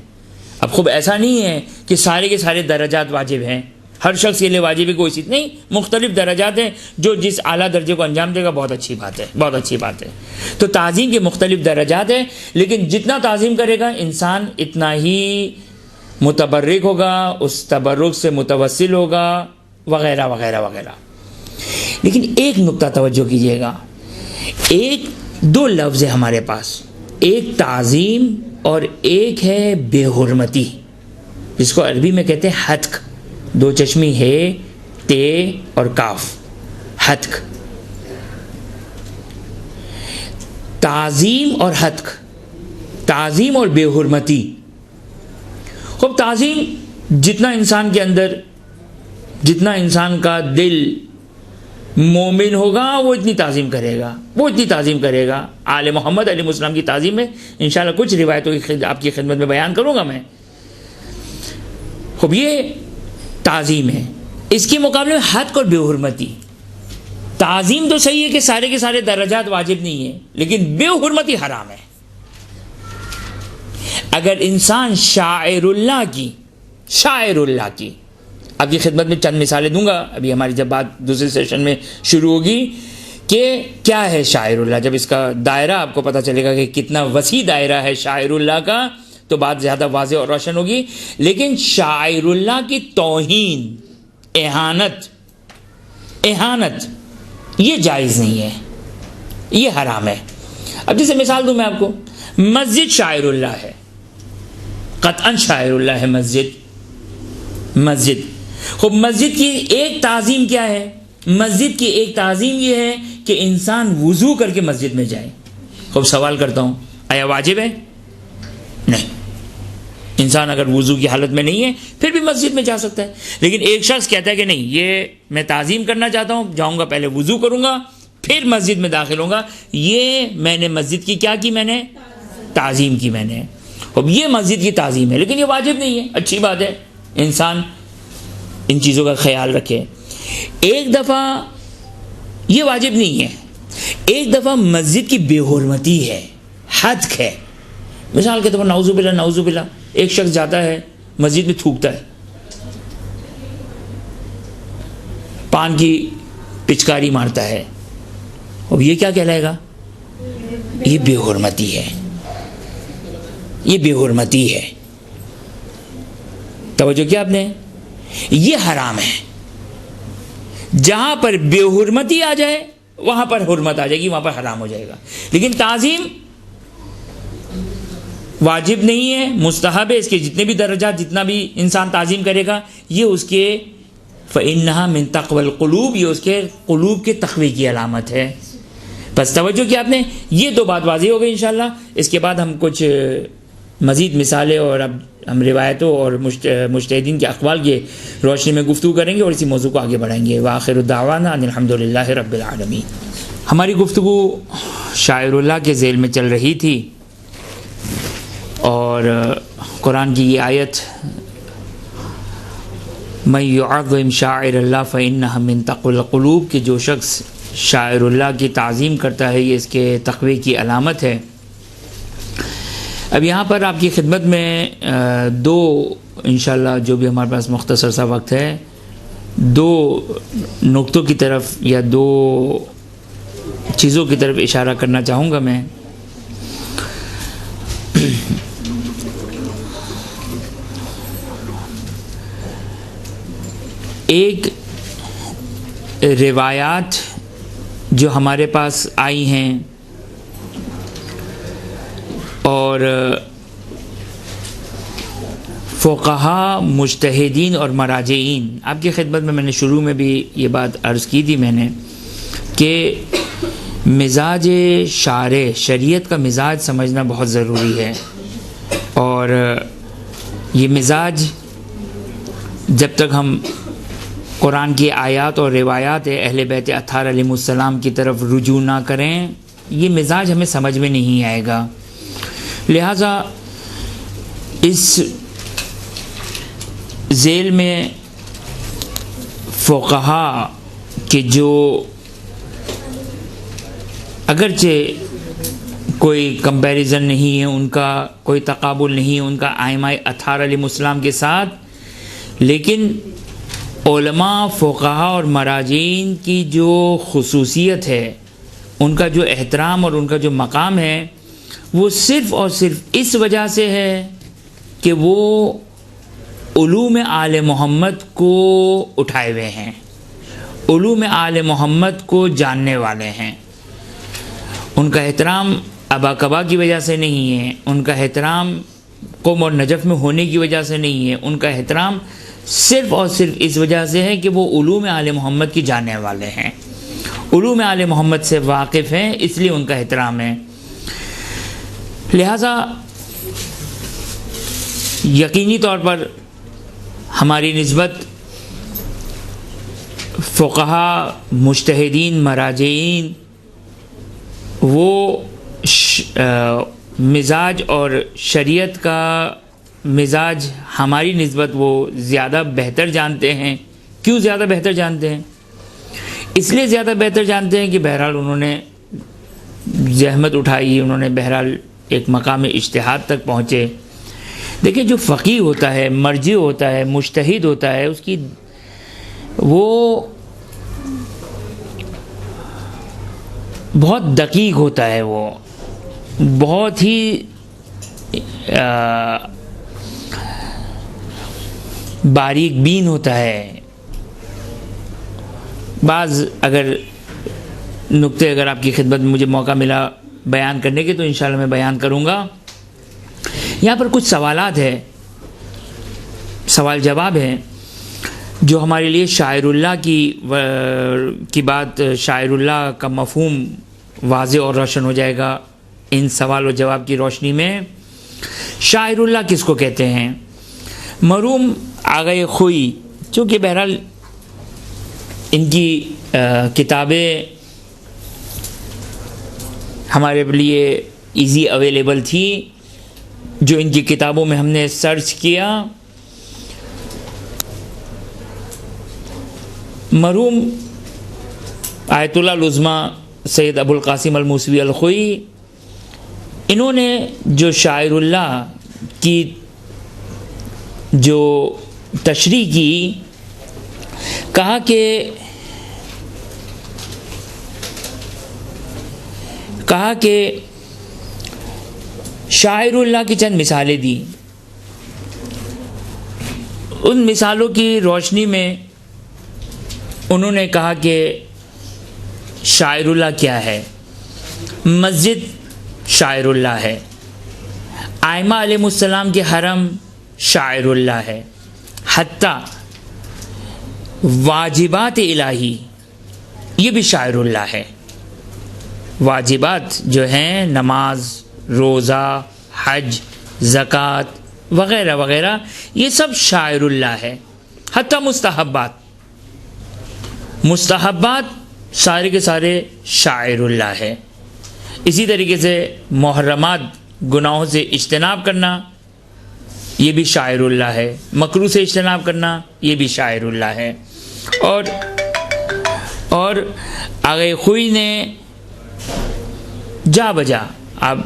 اب خوب ایسا نہیں ہے کہ سارے کے سارے درجات واجب ہیں، ہر شخص کے لیے واجب ہے کوئی چیز نہیں، مختلف درجات ہیں، جو جس اعلیٰ درجے کو انجام دے گا بہت اچھی بات ہے، بہت اچھی بات ہے۔ تو تعظیم کے مختلف درجات ہیں، لیکن جتنا تعظیم کرے گا انسان اتنا ہی متبرک ہوگا، اس تبرک سے متوسل ہوگا، وغیرہ وغیرہ وغیرہ۔ لیکن ایک نقطہ توجہ کیجیے گا، دو لفظ ہے ہمارے پاس، ایک تعظیم اور ایک ہے بے حرمتی، جس کو عربی میں کہتے ہیں حتک، دو چشمی ہے، تے اور کاف، حتک۔ تعظیم اور حتک، تعظیم اور بے حرمتی۔ خوب تعظیم جتنا انسان کے اندر، جتنا انسان کا دل مومن ہوگا وہ اتنی تعظیم کرے گا، وہ اتنی تعظیم کرے گا۔ آل محمد علیہ السلام کی تعظیم میں انشاءاللہ کچھ روایتوں کی آپ کی خدمت میں بیان کروں گا میں۔ خوب یہ تعظیم ہے، اس کے مقابلے میں حتک اور بے حرمتی۔ تعظیم تو صحیح ہے کہ سارے کے سارے درجات واجب نہیں ہیں، لیکن بے حرمتی حرام ہے۔ اگر انسان شاعر اللہ کی آپ کی خدمت میں چند مثالیں دوں گا، ابھی ہماری جب بات دوسرے سیشن میں شروع ہوگی کہ کیا ہے شاعر اللہ، جب اس کا دائرہ آپ کو پتہ چلے گا کہ کتنا وسیع دائرہ ہے شاعر اللہ کا، تو بات زیادہ واضح اور روشن ہوگی۔ لیکن شاعر اللہ کی توہین، اہانت یہ جائز نہیں ہے، یہ حرام ہے۔ اب جیسے مثال دوں میں آپ کو، مسجد شاعر اللہ ہے، قطعاً شاعر اللہ ہے مسجد۔ خوب مسجد کی ایک تعظیم کیا ہے؟ مسجد کی ایک تعظیم یہ ہے کہ انسان وضو کر کے مسجد میں جائے۔ خوب سوال کرتا ہوں، آیا واجب ہے؟ نہیں، انسان اگر وضو کی حالت میں نہیں ہے پھر بھی مسجد میں جا سکتا ہے. لیکن ایک شخص کہتا ہے کہ نہیں، یہ میں تعظیم کرنا چاہتا ہوں، جاؤں گا پہلے وضو کروں گا پھر مسجد میں داخل ہوں گا، یہ میں نے مسجد کی کیا کی، میں نے تعظیم کی. میں نے اب یہ مسجد کی تعظیم ہے، لیکن یہ واجب نہیں ہے. اچھی بات ہے، انسان ان چیزوں کا خیال رکھے. ایک دفعہ یہ واجب نہیں ہے، ایک دفعہ مسجد کی بے حرمتی ہے، حد ہے. مثال کے طور پر نعوذ باللہ ایک شخص جاتا ہے مسجد میں تھوکتا ہے، پان کی پچکاری مارتا ہے، اب یہ کیا کہلائے گا؟ یہ بے حرمتی ہے، یہ بے حرمتی ہے. توجہ کیا آپ نے؟ یہ حرام ہے. جہاں پر بے حرمتی آ جائے وہاں پر حرمت آ جائے گی، وہاں پر حرام ہو جائے گا. لیکن تعظیم واجب نہیں ہے، مستحب ہے. اس کے جتنے بھی درجات، جتنا بھی انسان تعظیم کرے گا، یہ اس کے فَإِنَّهَا مِن تَقْوَى الْقُلُوبِ، یہ اس کے قلوب کے تقوی کی علامت ہے. بس توجہ کیا آپ نے؟ یہ تو بات واضح ہو گئی انشاءاللہ. اس کے بعد ہم کچھ مزید مثالیں اور اب ہم روایتوں اور مجتہدین کے اقوال کی روشنی میں گفتگو کریں گے اور اسی موضوع کو آگے بڑھائیں گے. وآخر دعوانا ان الحمدللہ رب العالمین. ہماری گفتگو شاعر اللہ کے ذیل میں چل رہی تھی اور قرآن کی یہ آیت من یعظم شاعر اللہ فإنها من تقوی القلوب، کہ جو شخص شاعر اللہ کی تعظیم کرتا ہے یہ اس کے تقوی کی علامت ہے. اب یہاں پر آپ کی خدمت میں دو انشاءاللہ جو بھی ہمارے پاس مختصر سا وقت ہے، دو نقطوں کی طرف یا دو چیزوں کی طرف اشارہ کرنا چاہوں گا میں. ایک روایات جو ہمارے پاس آئی ہیں اور فقہا، مجتہدین اور مراجعین، آپ کی خدمت میں نے شروع میں بھی یہ بات عرض کی تھی میں نے کہ مزاج شارع، شریعت کا مزاج سمجھنا بہت ضروری ہے. اور یہ مزاج جب تک ہم قرآن کی آیات اور روایات اہل بیت اطہار علیہ السلام کی طرف رجوع نہ کریں، یہ مزاج ہمیں سمجھ میں نہیں آئے گا. لہٰذا اس ذیل میں فقہا کہ جو اگرچہ کوئی کمپیریزن نہیں ہے، ان کا کوئی تقابل نہیں ہے ان کا ائمہ اطہار علیہ السلام کے ساتھ، لیکن علماء، فقہا اور مراجعین کی جو خصوصیت ہے، ان کا جو احترام اور ان کا جو مقام ہے، وہ صرف اور صرف اس وجہ سے ہے کہ وہ علوم آل محمد کو اٹھائے ہوئے ہیں، علوم آل محمد کو جاننے والے ہیں. ان کا احترام ابا کبا کی وجہ سے نہیں ہے، ان کا احترام قوم اور نجف میں ہونے کی وجہ سے نہیں ہے، ان کا احترام صرف اور صرف اس وجہ سے ہے کہ وہ علوم آل محمد کی جاننے والے ہیں، علوم آل محمد سے واقف ہیں، اس لیے ان کا احترام ہے. لہٰذا یقینی طور پر ہماری نسبت فقہا، مجتہدین، مراجعین، وہ مزاج اور شریعت کا مزاج ہماری نسبت وہ زیادہ بہتر جانتے ہیں. کیوں زیادہ بہتر جانتے ہیں؟ اس لیے زیادہ بہتر جانتے ہیں کہ بہرحال انہوں نے زحمت اٹھائی، انہوں نے بہرحال ایک مقام اجتہاد تک پہنچے. دیکھیں جو فقیہ ہوتا ہے، مرجع ہوتا ہے، مجتہد ہوتا ہے، اس کی وہ بہت دقیق ہوتا ہے، وہ بہت ہی باریک بین ہوتا ہے. بعض اگر نقطے اگر آپ کی خدمت میں مجھے موقع ملا بیان کرنے کے تو انشاءاللہ میں بیان کروں گا. یہاں پر کچھ سوالات ہیں، سوال جواب ہیں جو ہمارے لیے شاعر اللہ کی بات، شاعر اللہ کا مفہوم واضح اور روشن ہو جائے گا ان سوال و جواب کی روشنی میں. شاعر اللہ کس کو کہتے ہیں؟ مرحوم آغا خوئی، چونکہ بہرحال ان کی کتابیں ہمارے لیے ایزی اویلیبل تھی، جو ان کی کتابوں میں ہم نے سرچ کیا، مرحوم آیت اللہ العظمی سید ابو القاسم الموسوی الخوئی، انہوں نے جو شاعر اللہ کی جو تشریح کی، کہا کہ شاعر اللہ کی چند مثالیں دی، ان مثالوں کی روشنی میں انہوں نے کہا کہ شاعر اللہ کیا ہے۔ مسجد شاعر اللہ ہے، ائمہ علیہ السلام کے حرم شاعر اللہ ہے، حتیٰ واجبات الہی یہ بھی شاعر اللہ ہے۔ واجبات جو ہیں نماز، روزہ، حج، زکوٰۃ وغیرہ وغیرہ، یہ سب شاعر اللہ ہے۔ حتیٰ مستحبات سارے کے سارے شاعر اللہ ہے۔ اسی طریقے سے محرمات، گناہوں سے اجتناب کرنا، یہ بھی شاعر اللہ ہے۔ مکروہ سے اجتناب کرنا، یہ بھی شاعر اللہ ہے۔ اور آغا خوئی نے جا بجا، اب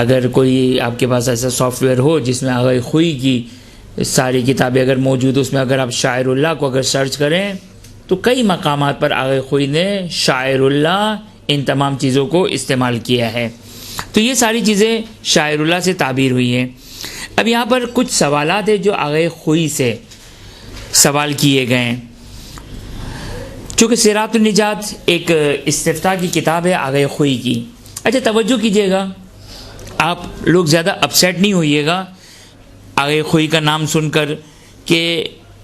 اگر کوئی آپ کے پاس ایسا سافٹ ویئر ہو جس میں آغا خوئی کی ساری کتابیں اگر موجود ہو، اس میں اگر آپ شاعر اللہ کو اگر سرچ کریں تو کئی مقامات پر آغا خوئی نے شاعر اللہ ان تمام چیزوں کو استعمال کیا ہے۔ تو یہ ساری چیزیں شاعر اللہ سے تعبیر ہوئی ہیں۔ اب یہاں پر کچھ سوالات ہیں جو آغا خوئی سے سوال کیے گئے ہیں۔ چونکہ صراط النجات ایک استفتاء کی کتاب ہے آغا خوئی کی۔ اچھا توجہ کیجئے گا، آپ لوگ زیادہ اپسیٹ نہیں ہوئیے گا آغا خوئی کا نام سن کر کہ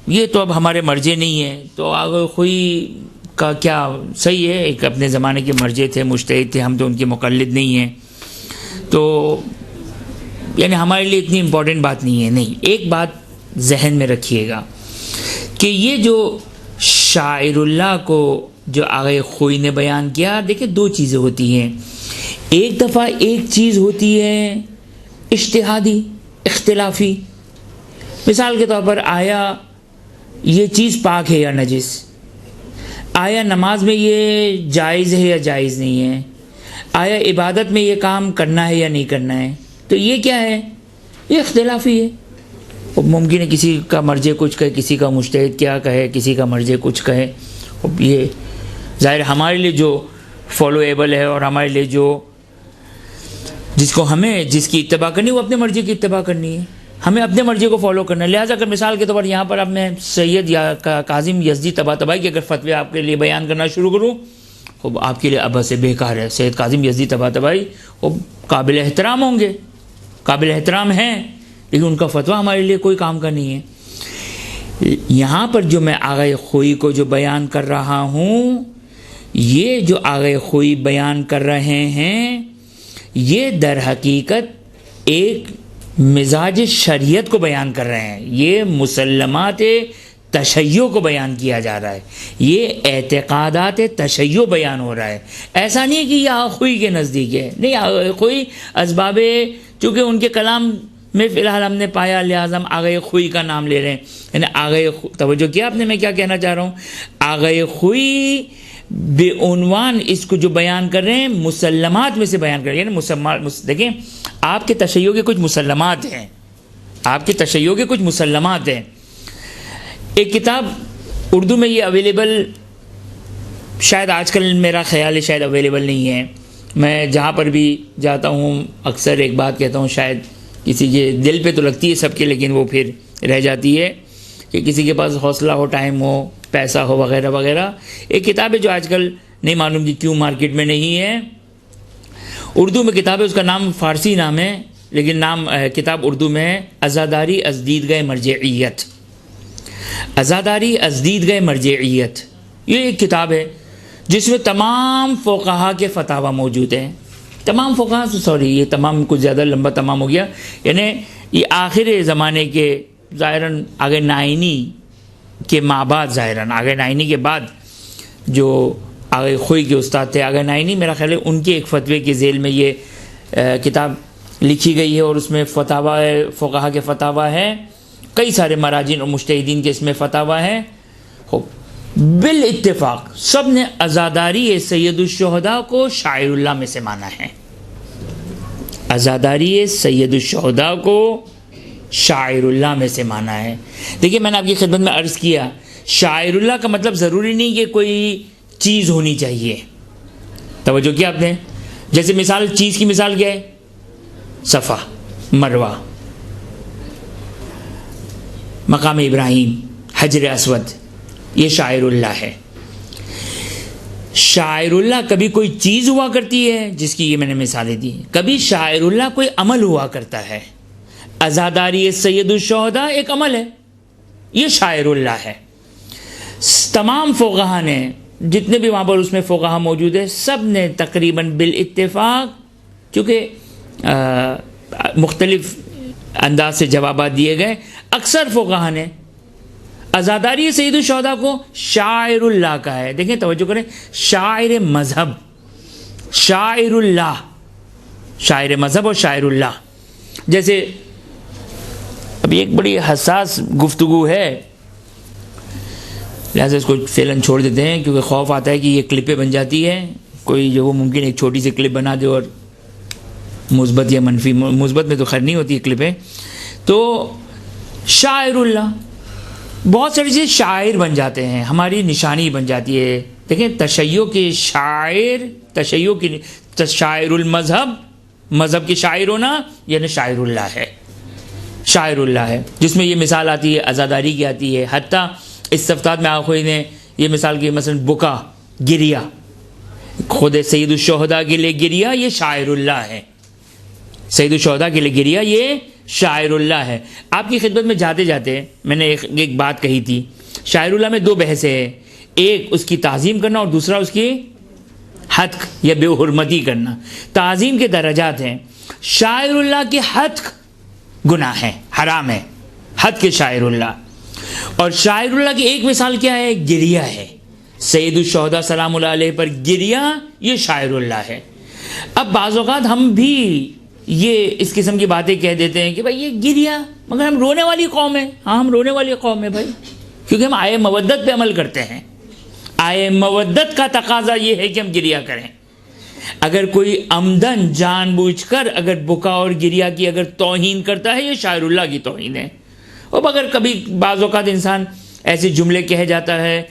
یہ تو اب ہمارے مرجع نہیں ہے۔ تو آغا خوئی کا کیا صحیح ہے، ایک اپنے زمانے کے مرجع تھے، مجتہد تھے، ہم تو ان کے مقلد نہیں ہیں، تو یعنی ہمارے لیے اتنی امپورٹنٹ بات نہیں ہے۔ نہیں، ایک بات ذہن میں رکھیے گا کہ یہ جو شاعر اللہ کو جو آغا خوئی نے بیان کیا، دیکھیں دو چیزیں ہوتی ہیں۔ ایک دفعہ ایک چیز ہوتی ہے اجتہادی، اختلافی، مثال کے طور پر آیا یہ چیز پاک ہے یا نجس، آیا نماز میں یہ جائز ہے یا جائز نہیں ہے، آیا عبادت میں یہ کام کرنا ہے یا نہیں کرنا ہے، تو یہ کیا ہے، یہ اختلافی ہے۔ ممکن ہے کسی کا مرجع کچھ کہے، کسی کا مجتہد کیا کہے، کسی کا مرجع کچھ کہے، یہ ظاہر ہمارے لیے جو فالویبل ہے اور ہمارے لیے جو جس کی اتباع کرنی ہے وہ اپنے مرجع کی اتباع کرنی ہے، ہمیں اپنے مرجع کو فالو کرنا ہے۔ لہٰذا اگر مثال کے طور پر یہاں پر اب میں سید یا کاظم یزدی طباطبائی کے اگر فتوے آپ کے لیے بیان کرنا شروع کروں، خوب آپ کے لیے اب سے بیکار ہے۔ سید کاظم یزدی طباطبائی وہ قابل احترام ہوں گے، قابل احترام ہیں، لیکن ان کا فتویٰ ہمارے لیے کوئی کام کا نہیں ہے۔ یہاں پر جو میں آغا خوئی کو جو بیان کر رہا ہوں، یہ جو آغا خوئی بیان کر رہے ہیں، یہ در حقیقت ایک مزاج شریعت کو بیان کر رہے ہیں، یہ مسلمات تشیع کو بیان کیا جا رہا ہے، یہ اعتقادات تشیع بیان ہو رہا ہے۔ ایسا نہیں کہ یہ آغا خوئی کے نزدیک ہے، نہیں، آغا خوئی اسباب، چونکہ ان کے کلام میں فی الحال ہم نے پایا، لہٰذا ہم آغا خوئی کا نام لے رہے ہیں۔ یعنی توجہ کیا آپ نے، میں کیا کہنا چاہ رہا ہوں، آغا خوئی بے عنوان اس کو جو بیان کر رہے ہیں مسلمات میں سے بیان کر رہے ہیں، یعنی دیکھیں آپ کے تشیع کے کچھ مسلمات ہیں، آپ کے تشیع کے کچھ مسلمات ہیں۔ ایک کتاب اردو میں یہ اویلیبل، شاید آج کل میرا خیال ہے شاید اویلیبل نہیں ہے، میں جہاں پر بھی جاتا ہوں اکثر ایک بات کہتا ہوں، شاید کسی کے دل پہ تو لگتی ہے سب کے، لیکن وہ پھر رہ جاتی ہے کہ کسی کے پاس حوصلہ ہو، ٹائم ہو، پیسہ ہو وغیرہ وغیرہ۔ ایک کتاب ہے جو آج کل نہیں معلوم کہ کیوں مارکیٹ میں نہیں ہے، اردو میں کتاب ہے، اس کا نام فارسی نام ہے لیکن کتاب اردو میں ہے عزاداری از دیدگاہ مرجعیت۔ عزاداری از دیدگاہ مرجعیت، یہ ایک کتاب ہے جس میں تمام فقہا کے فتاوی موجود ہیں، تمام فقہا، سوری یہ تمام کچھ زیادہ لمبا تمام ہو گیا، یعنی یہ آخر زمانے کے ظاہراً آگے نائنی کے ماں بعد، ظاہراً آگے نائنی کے بعد جو آگے خوئی کے استاد تھے آگے نائنی، میرا خیال ہے ان کے ایک فتوے کے ذیل میں یہ کتاب لکھی گئی ہے، اور اس میں فتاوا ہے، فقہا کے فتاوا ہے، کئی سارے مراجین اور مجتہدین کے اس میں فتاوا ہے۔ بالاتفاق سب نے عزاداری سید الشہداء کو شاعر اللہ میں سے مانا ہے، عزاداری سید الشہداء کو شاعر اللہ میں سے مانا ہے۔ دیکھیے میں نے آپ کی خدمت میں عرض کیا، شاعر اللہ کا مطلب ضروری نہیں کہ کوئی چیز ہونی چاہیے، توجہ کیا آپ نے؟ جیسے مثال، چیز کی مثال کیا ہے؟ صفا، مروہ، مقام ابراہیم، حجر اسود، یہ شاعر اللہ ہے۔ شاعر اللہ کبھی کوئی چیز ہوا کرتی ہے جس کی یہ میں نے مثالیں دی، کبھی شاعر اللہ کوئی عمل ہوا کرتا ہے۔ عزاداری سید الشہداء ایک عمل ہے، یہ شاعر اللہ ہے۔ تمام فقہا نے، جتنے بھی وہاں پر اس میں فقہا موجود ہے، سب نے تقریباً بالاتفاق، چونکہ مختلف انداز سے جوابات دیے گئے، اکثر فقہا نے عزاداری سید الشہداء کو شاعر اللہ کا ہے۔ دیکھیں توجہ کریں، شاعر مذہب، شاعر اللہ، شاعر مذہب اور شاعر اللہ۔ جیسے ابھی ایک بڑی حساس گفتگو ہے، لہٰذا اس کو فعلاً چھوڑ دیتے ہیں، کیونکہ خوف آتا ہے کہ یہ کلپیں بن جاتی ہے، کوئی جو وہ ممکن ایک چھوٹی سی کلپ بنا دے اور مثبت یا منفی، مثبت میں تو خیر نہیں ہوتی کلپیں۔ تو شاعر اللہ، بہت ساری چیزیں شاعر بن جاتے ہیں، ہماری نشانی بن جاتی ہے۔ دیکھیں تشیع کے شاعر، تشیع کی شاعر المذہب، مذہب کے شاعر ہونا یعنی شاعر اللہ ہے، شاعر اللہ ہے، جس میں یہ مثال آتی ہے عزاداری کی آتی ہے۔ حتیٰ استفتاد میں آخوئی نے یہ مثال کی، مثلا بکا، گریا، خود سید الشہداء کے لیے گریا یہ شاعر اللہ ہے، سید الشہداء کے لیے گریا یہ شاعر اللہ ہے۔ آپ کی خدمت میں جاتے جاتے میں نے ایک بات کہی تھی، شاعر اللہ میں دو بحثیں ہیں، ایک اس کی تعظیم کرنا اور دوسرا اس کی حتق یا بے حرمتی کرنا۔ تعظیم کے درجات ہیں، شاعر اللہ کی حتق گناہ ہے، حرام ہے، حد کے شاعر اللہ، اور شاعر اللہ کی ایک مثال کیا ہے؟ گریہ ہے، سید الشہداء سلام اللہ علیہ پر گریہ یہ شاعر اللہ ہے۔ اب بعض اوقات ہم بھی یہ اس قسم کی باتیں کہہ دیتے ہیں کہ بھائی یہ گریہ، مگر ہم رونے والی قوم ہے۔ ہاں ہم رونے والی قوم ہے بھائی، کیونکہ ہم آئے مودت پہ عمل کرتے ہیں، آئے مودت کا تقاضا یہ ہے کہ ہم گریہ کریں۔ اگر کوئی عمدن جان بوجھ کر اگر بکا اور گریہ کی اگر توہین کرتا ہے، یہ شاعر اللہ کی توہین ہے۔ اور اگر کبھی بعض اوقات انسان ایسے جملے کہہ جاتا ہے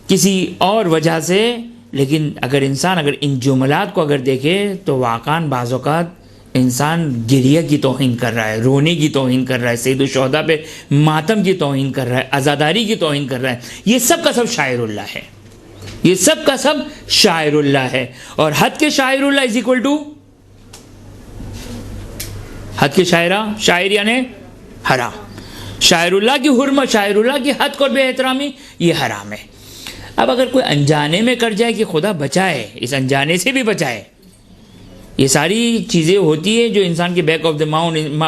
کسی اور وجہ سے، لیکن اگر انسان اگر ان جملات کو اگر دیکھے تو واقعاً بعض اوقات انسان گریہ کی توہین کر رہا ہے، رونے کی توہین کر رہا ہے، سید الشہداء پہ ماتم کی توہین کر رہا ہے، عزاداری کی توہین کر رہا ہے۔ یہ سب کا سب شاعر اللہ ہے، یہ سب کا سب شاعر اللہ ہے۔ اور حد کے شاعر اللہ از اکول ٹو حد کے شاعرہ، شاعر یعنی حرام، شاعر اللہ کی حرمت، شاعر اللہ کی حد کو بے احترامی یہ حرام ہے۔ اب اگر کوئی انجانے میں کر جائے کہ خدا بچائے، اس انجانے سے بھی بچائے، یہ ساری چیزیں ہوتی ہیں جو انسان کے بیک آف دا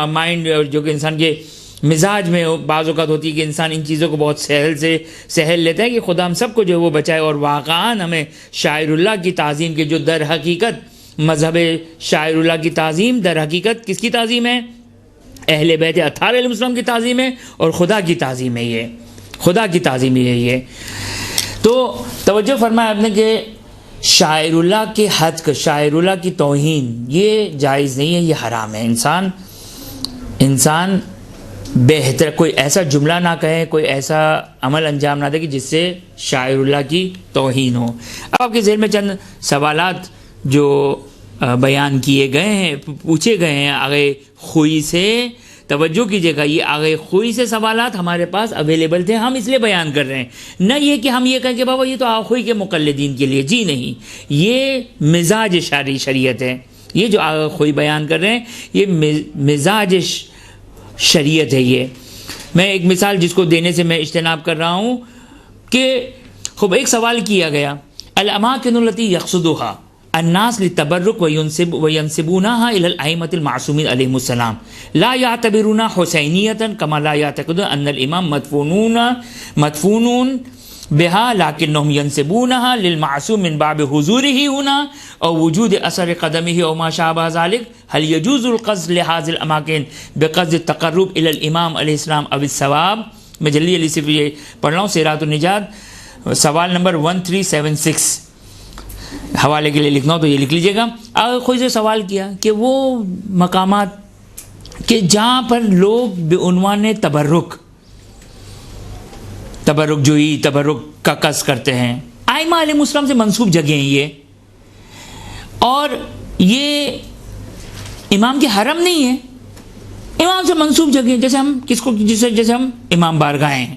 مائنڈ اور جو کہ انسان کے مزاج میں بعض اوقات ہوتی ہے کہ انسان ان چیزوں کو بہت سہل لیتا ہے کہ خدا ہم سب کو جو ہے وہ بچائے۔ اور واقعاً ہمیں شاعر اللہ کی تعظیم کے جو در حقیقت مذہب شاعر اللہ کی تعظیم در حقیقت کس کی تعظیم ہے؟ اہل بیت اطہار علیہ السلام کی تعظیم ہے، اور خدا کی تعظیم ہے، یہ خدا کی تعظیم ہے یہ۔ تو توجہ فرمایا آپ نے کہ شاعر اللہ کے حد، شاعر اللہ کی توہین یہ جائز نہیں ہے، یہ حرام ہے۔ انسان بہتر کوئی ایسا جملہ نہ کہے، کوئی ایسا عمل انجام نہ دے کہ جس سے شاعر اللہ کی توہین ہو۔ اب آپ کے ذہن میں چند سوالات جو بیان کیے گئے ہیں، پوچھے گئے ہیں آگے خوئی سے، توجہ کیجیے گا، یہ آگے خوئی سے سوالات ہمارے پاس اویلیبل تھے، ہم اس لیے بیان کر رہے ہیں، نہ یہ کہ ہم یہ کہیں کہ بابا یہ تو آخوئی کے مقلدین کے لیے، جی نہیں، یہ مزاج شریعت ہے، یہ جو آخوئی بیان کر رہے ہیں یہ مزاج شریعت ہے۔ یہ میں ایک مثال جس کو دینے سے میں اجتناب کر رہا ہوں کہ خوب ایک سوال کیا گیا، الاماکن التی یقصدها، الناس للتبرک وینسبونها الى الائمة المعصومین علیہم السلام لا یعتبرون حسینیتا کما لا یعتقدون ان الامام مدفون بها لكنهم ينسبونها للمعصوم من باب حضوره هنا او وجود اثر قدمه او ما شابه ذلك. هل يجوز القصد لهذه الاماكن بقصد التقرب الى الامام علیہ السلام او الثواب؟ میں جلدی جلدی صرف یہ پڑھ رہا ہوں. سیرات النجات سوال نمبر 1376 حوالے کے لیے لکھنا ہو تو یہ لکھ لیجیے گا. اگر کوئی سے سوال کیا کہ وہ مقامات کہ جہاں پر لوگ بعنوان تبرک جوئی تبرک کا قصد کرتے ہیں، ائمہ علیہ السلام سے منسوب جگہیں ہیں یہ، اور یہ امام کے حرم نہیں ہے، امام سے منسوب جگہیں. جیسے ہم کس کو جیسے ہم امام بارگاہیں ہیں،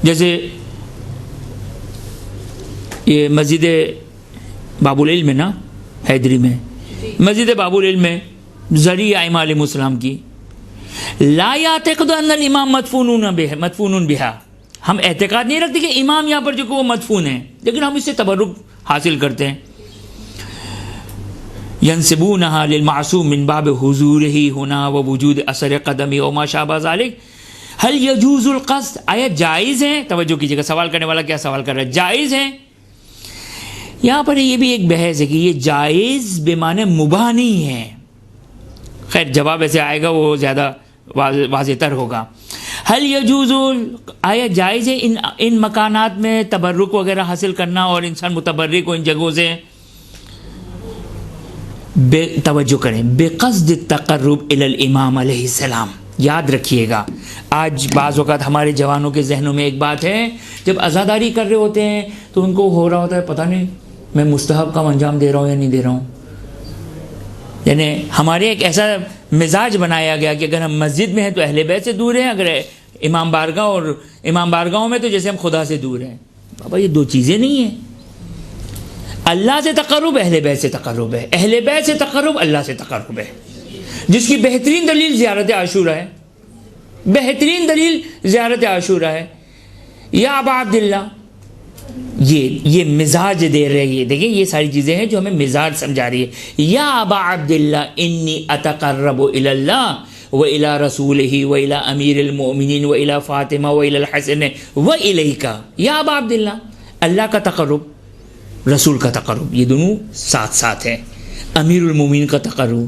جیسے یہ مسجد باب العلم ہے نا حیدری میں، مسجد باب العلم میں ذریعہ ائمہ علیہ السلام کی. لا یعتقد ان الامام مدفون بها، ہم اعتقاد نہیں رکھتے کہ امام یہاں پر جو کہ وہ مدفون ہے، لیکن ہم اس سے تبرک حاصل کرتے ہیں. ینسبونها للمعصوم من باب حضوره هنا ووجود اثر قدمه وما شابه ذلك. هل يجوز القصد، آیا جائز ہے؟ توجہ کیجیے گا، سوال کرنے والا کیا سوال کر رہا ہے، جائز ہے. یہاں پر یہ بھی ایک بحث ہے کہ یہ جائز بمعنی مباح نہیں ہے. خیر جواب ایسے آئے گا وہ زیادہ واضح تر ہوگا. حل یجوز، آیا جائز ہے ان مکانات میں تبرک وغیرہ حاصل کرنا اور انسان متبرک ہو ان جگہوں سے؟ توجہ کریں، بقصد التقرب الی الامام علیہ السلام. یاد رکھیے گا، آج بعض اوقات ہمارے جوانوں کے ذہنوں میں ایک بات ہے، جب عزاداری کر رہے ہوتے ہیں تو ان کو ہو رہا ہوتا ہے پتہ نہیں میں مستحب کا انجام دے رہا ہوں یا نہیں دے رہا ہوں. یعنی ہمارے ایک ایسا مزاج بنایا گیا کہ اگر ہم مسجد میں ہیں تو اہل بیت سے دور ہیں، اگر امام بارگاہ اور امام بارگاہوں میں تو جیسے ہم خدا سے دور ہیں. بابا یہ دو چیزیں نہیں ہیں. اللہ سے تقرب اہل بیت سے تقرب ہے، اہل بیت سے تقرب اللہ سے تقرب ہے، جس کی بہترین دلیل زیارت عاشورہ ہے. بہترین دلیل زیارت عاشورہ ہے. یا ابا عبداللہ، یہ مزاج دے رہی ہے. دیکھیں یہ ساری چیزیں ہیں جو ہمیں مزاج سمجھا رہی ہے. یا ابا عبداللہ انی اتقرب الی اللہ و الی رسولہ و الی امیر المؤمنین و الی فاطمہ و الی الحسن و الیک. یا ابا عبداللہ، اللہ کا تقرب، رسول کا تقرب، یہ دونوں ساتھ ساتھ ہیں. امیر المؤمنین کا تقرب،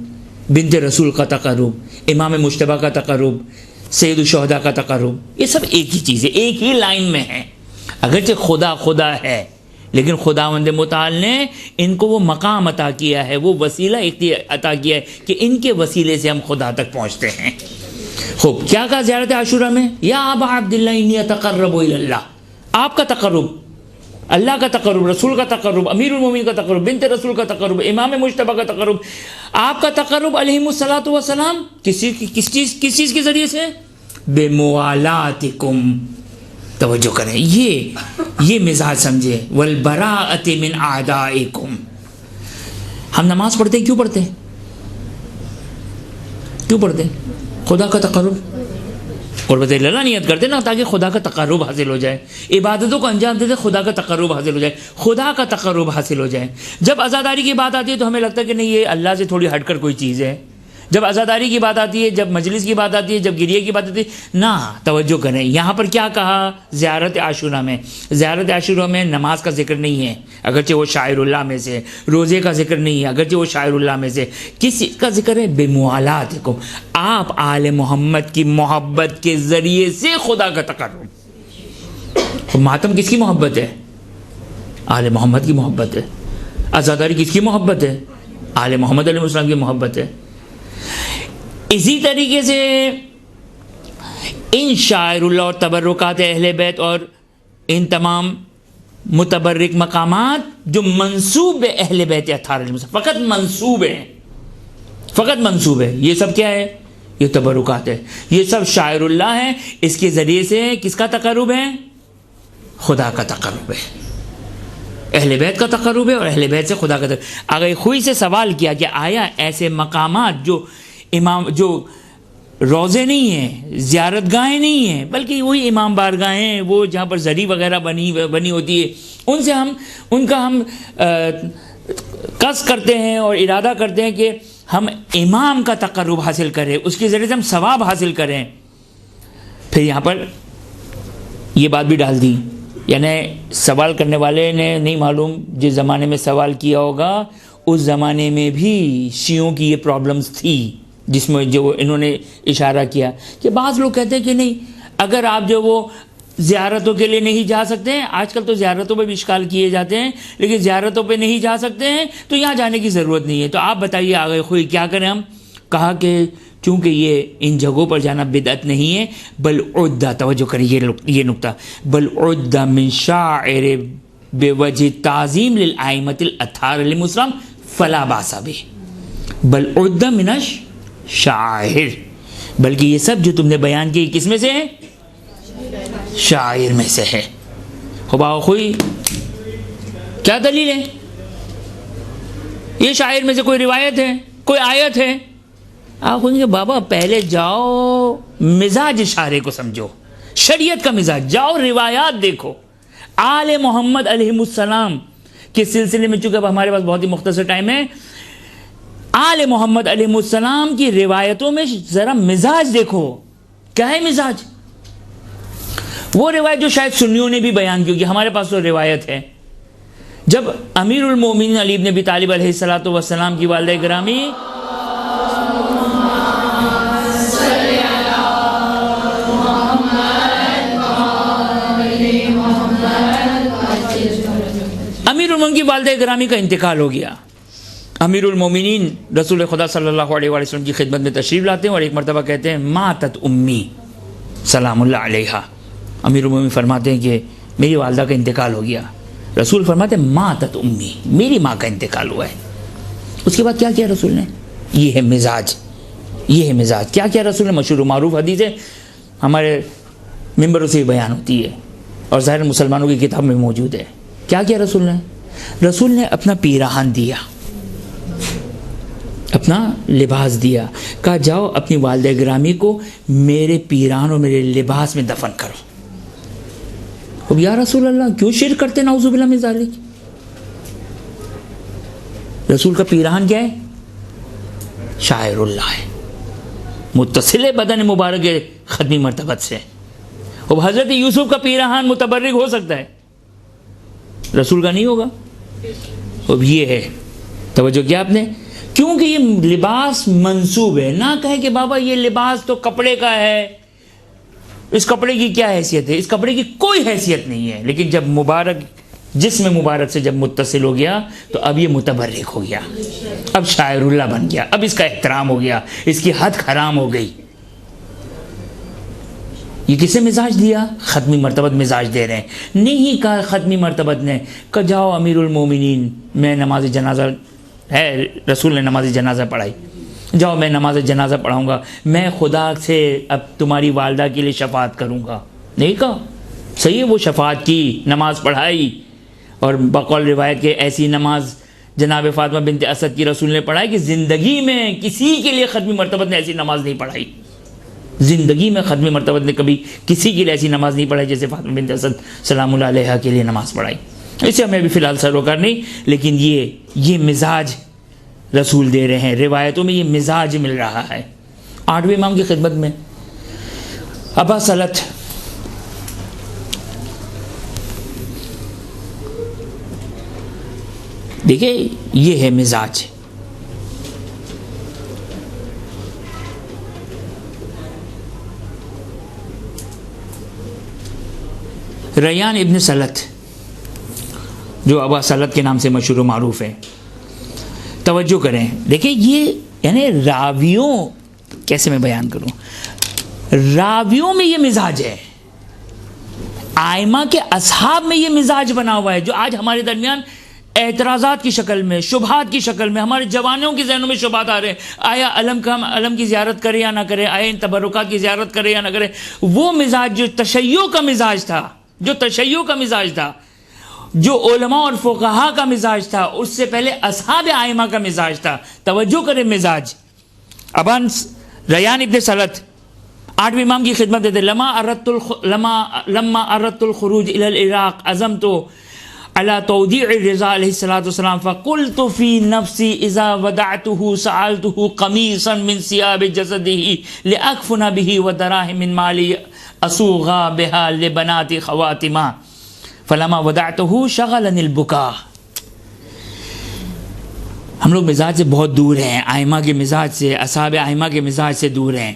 بنت رسول کا تقرب، امام مجتبیٰ کا تقرب، سید الشہداء کا تقرب، یہ سب ایک ہی چیز ہے، ایک ہی لائن میں ہیں. اگرچہ خدا ہے، لیکن خداوند متعال نے ان کو وہ مقام عطا کیا ہے، وہ وسیلہ عطا کیا ہے کہ ان کے وسیلے سے ہم خدا تک پہنچتے ہیں. خوب، کیا کہا زیارت عاشورہ میں؟ یا ابا عبداللہ انی اتقرب الی اللہ. آپ کا تقرب، اللہ کا تقرب، رسول کا تقرب، امیر المومنین کا تقرب، بنت رسول کا تقرب، امام مجتبیٰ کا تقرب، آپ کا تقرب علیہم الصلاۃ والسلام کس چیز کے ذریعے سے؟ بموالاتکم. توجہ کریں، یہ مزاج سمجھے. والبراءۃ من اعدائکم. ہم نماز پڑھتے ہیں، کیوں پڑھتے ہیں؟ خدا کا تقرب، قربت اللہ نیت کرتے نا تاکہ خدا کا تقرب حاصل ہو جائے. عبادتوں کو انجام دیتے خدا کا تقرب حاصل ہو جائے، خدا کا تقرب حاصل ہو جائے. جب عزاداری کی بات آتی ہے تو ہمیں لگتا ہے کہ نہیں یہ اللہ سے تھوڑی ہٹ کر کوئی چیز ہے. جب عزاداری کی بات آتی ہے، جب مجلس کی بات آتی ہے، جب گریے کی بات آتی ہے، نہ توجہ کریں. یہاں پر کیا کہا زیارت عاشورہ میں؟ زیارت عاشورہ میں نماز کا ذکر نہیں ہے، اگرچہ وہ شاعر اللہ میں سے. روزے کا ذکر نہیں ہے، اگرچہ وہ شاعر اللہ میں سے. کس کا ذکر ہے؟ بموالاتکم. آپ آل محمد کی محبت کے ذریعے سے خدا کا تقرب. ماتم کس کی محبت ہے؟ آل محمد کی محبت ہے. عزاداری کس کی محبت ہے؟ آل محمد علیہ السلام کی محبت ہے. اسی طریقے سے ان شاعر اللہ اور تبرکات اہل بیت اور ان تمام متبرک مقامات جو منسوب اہل بیت اطہار علیہ السلام، فقط منسوب ہے. یہ سب کیا ہے؟ یہ تبرکات ہے، یہ سب شاعر اللہ ہیں. اس کے ذریعے سے کس کا تقرب ہے؟ خدا کا تقرب ہے، اہل بیت کا تقرب ہے، اور اہل بیت سے خدا کا تقرب. اگر خوئی سے سوال کیا کہ آیا ایسے مقامات جو روزے نہیں ہیں، زیارت گاہیں نہیں ہیں، بلکہ وہی امام بارگاہیں ہیں، وہ جہاں پر زری وغیرہ بنی ہوتی ہے، ان سے ان کا ہم قصد کرتے ہیں اور ارادہ کرتے ہیں کہ ہم امام کا تقرب حاصل کریں، اس کے ذریعے سے ہم ثواب حاصل کریں. پھر یہاں پر یہ بات بھی ڈال دی، یعنی سوال کرنے والے نے نہیں معلوم جس زمانے میں سوال کیا ہوگا اس زمانے میں بھی شیعوں کی یہ پرابلمز تھی، جس میں جو انہوں نے اشارہ کیا کہ بعض لوگ کہتے ہیں کہ نہیں، اگر آپ جو وہ زیارتوں کے لیے نہیں جا سکتے ہیں، آج کل تو زیارتوں پہ بھی اشکال کیے جاتے ہیں، لیکن زیارتوں پہ نہیں جا سکتے ہیں تو یہاں جانے کی ضرورت نہیں ہے، تو آپ بتائیے آگے خوئی کیا کریں ہم؟ کہا کہ چونکہ یہ ان جگہوں پر جانا بدعت نہیں ہے، بل عدہ، توجہ کریں یہ نقطہ، بل عدہ من شاعر بوجہ تعظیم للائمۃ الاطہار علیہم السلام فلا باس بہ، بل عدہ من الشعائر، بلکہ یہ سب جو تم نے بیان کی کس میں سے ہے؟ شاعر میں سے ہے. خبا خوئی کیا دلیل ہے؟ یہ شاعر میں سے کوئی روایت ہے، کوئی آیت ہے؟ آپ کہیں گے بابا پہلے جاؤ مزاج شاعر کو سمجھو، شریعت کا مزاج، جاؤ روایات دیکھو. آل محمد علیہ السلام کے سلسلے میں، چونکہ اب ہمارے پاس بہت ہی مختصر ٹائم ہے، آل محمد علیہ السلام کی روایتوں میں ذرا مزاج دیکھو. کیا ہے مزاج؟ وہ روایت جو شاید سنیوں نے بھی بیان کی ہوگی، ہمارے پاس تو روایت ہے. جب امیر المومنین علی بن ابی طالب علیہ الصلوۃ والسلام کی والدہ گرامی امیر المومنین کی والدہ گرامی کا انتقال ہو گیا، امیر المومنین رسول خدا صلی اللہ علیہ وآلہ وسلم کی خدمت میں تشریف لاتے ہیں اور ایک مرتبہ کہتے ہیں ماتت امی سلام اللہ علیہا. امیر المومنین فرماتے ہیں کہ میری والدہ کا انتقال ہو گیا. رسول فرماتے ہیں ماتت امی، میری ماں کا انتقال ہوا ہے. اس کے بعد کیا کیا رسول نے؟ یہ ہے مزاج، یہ ہے مزاج. کیا کیا رسول نے؟ مشہور و معروف حدیث ہے، ہمارے ممبروں سے بیان ہوتی ہے اور ظاہر مسلمانوں کی کتاب میں موجود ہے. کیا کیا رسول نے؟ رسول نے اپنا پیراہن دیا، اپنا لباس دیا، کہا جاؤ اپنی والدہ گرامی کو میرے پیراہن اور میرے لباس میں دفن کرو. اب یا رسول اللہ کیوں شرک کرتے نعوذ باللہ من ذالک؟ رسول کا پیراہن کیا ہے؟ شاعر اللہ ہے، متصل بدن مبارک ختمی مرتبت سے. اب حضرت یوسف کا پیراہن متبرک ہو سکتا ہے، رسول کا نہیں ہوگا. اب یہ ہے، توجہ کیا آپ نے؟ کیونکہ یہ لباس منسوب ہے. نہ کہے کہ بابا یہ لباس تو کپڑے کا ہے، اس کپڑے کی کیا حیثیت ہے؟ اس کپڑے کی کوئی حیثیت نہیں ہے. لیکن جب مبارک جسم مبارک سے جب متصل ہو گیا تو اب یہ متبرک ہو گیا، اب شاعر اللہ بن گیا، اب اس کا احترام ہو گیا، اس کی حد حرام ہو گئی. یہ کسے مزاج دیا؟ ختمی مرتبت مزاج دے رہے ہیں. نہیں کہا ختمی مرتبت نے، کہ جاؤ امیر المومنین میں نماز جنازہ ہے، رسول نے نماز جنازہ پڑھائی، جاؤ میں نماز جنازہ پڑھاؤں گا، میں خدا سے اب تمہاری والدہ کے لیے شفاعت کروں گا. نہیں کہا. صحیح ہے، وہ شفاعت کی، نماز پڑھائی، اور بقول روایت کے ایسی نماز جناب فاطمہ بنت اسد کی رسول نے پڑھائی کہ زندگی میں کسی کے لیے ختمی مرتبت نے ایسی نماز نہیں پڑھائی. زندگی میں ختمی مرتبت نے کبھی کسی کے لیے ایسی نماز نہیں پڑھائی جیسے فاطمہ بنت اسد سلام اللہ علیہا کے لیے نماز پڑھائی. اسے ہمیں بھی فی الحال سروکار نہیں، لیکن یہ مزاج رسول دے رہے ہیں. روایتوں میں یہ مزاج مل رہا ہے. 8ویں امام کی خدمت میں ابا سلت دیکھیں، یہ ہے مزاج. ریان ابن سلت جو ابا سلت کے نام سے مشہور و معروف ہے، توجہ کریں. دیکھیں یہ یعنی راویوں، کیسے میں بیان کروں، راویوں میں یہ مزاج ہے، آئمہ کے اصحاب میں یہ مزاج بنا ہوا ہے، جو آج ہمارے درمیان اعتراضات کی شکل میں، شبہات کی شکل میں، ہمارے جوانوں کے ذہنوں میں شبہات آ رہے ہیں. آیا علم کی زیارت کرے یا نہ کرے، آیا ان تبرکات کی زیارت کرے یا نہ کرے. وہ مزاج جو تشیع کا مزاج تھا، جو علماء اور فقہاء کا مزاج تھا، اس سے پہلے اصحاب آئمہ کا مزاج تھا. توجہ کریں مزاج. ابان ریان ابن سلت 8ویں امام کی خدمت دیتے. لما اردت الخروج الى العراق عزمت علی تودیع الرضا علیہ الصلوۃ والسلام فقلت فی نفسی اذا ودعته سألته قمیصا من ثياب جسده لاکفن به ودراهم من مالی اسوغا بها لبنات خواتما فلما ودعته شغلني البكاء. ہم لوگ مزاج سے بہت دور ہیں، ائمہ کے مزاج سے، اصحاب ائمہ کے مزاج سے دور ہیں.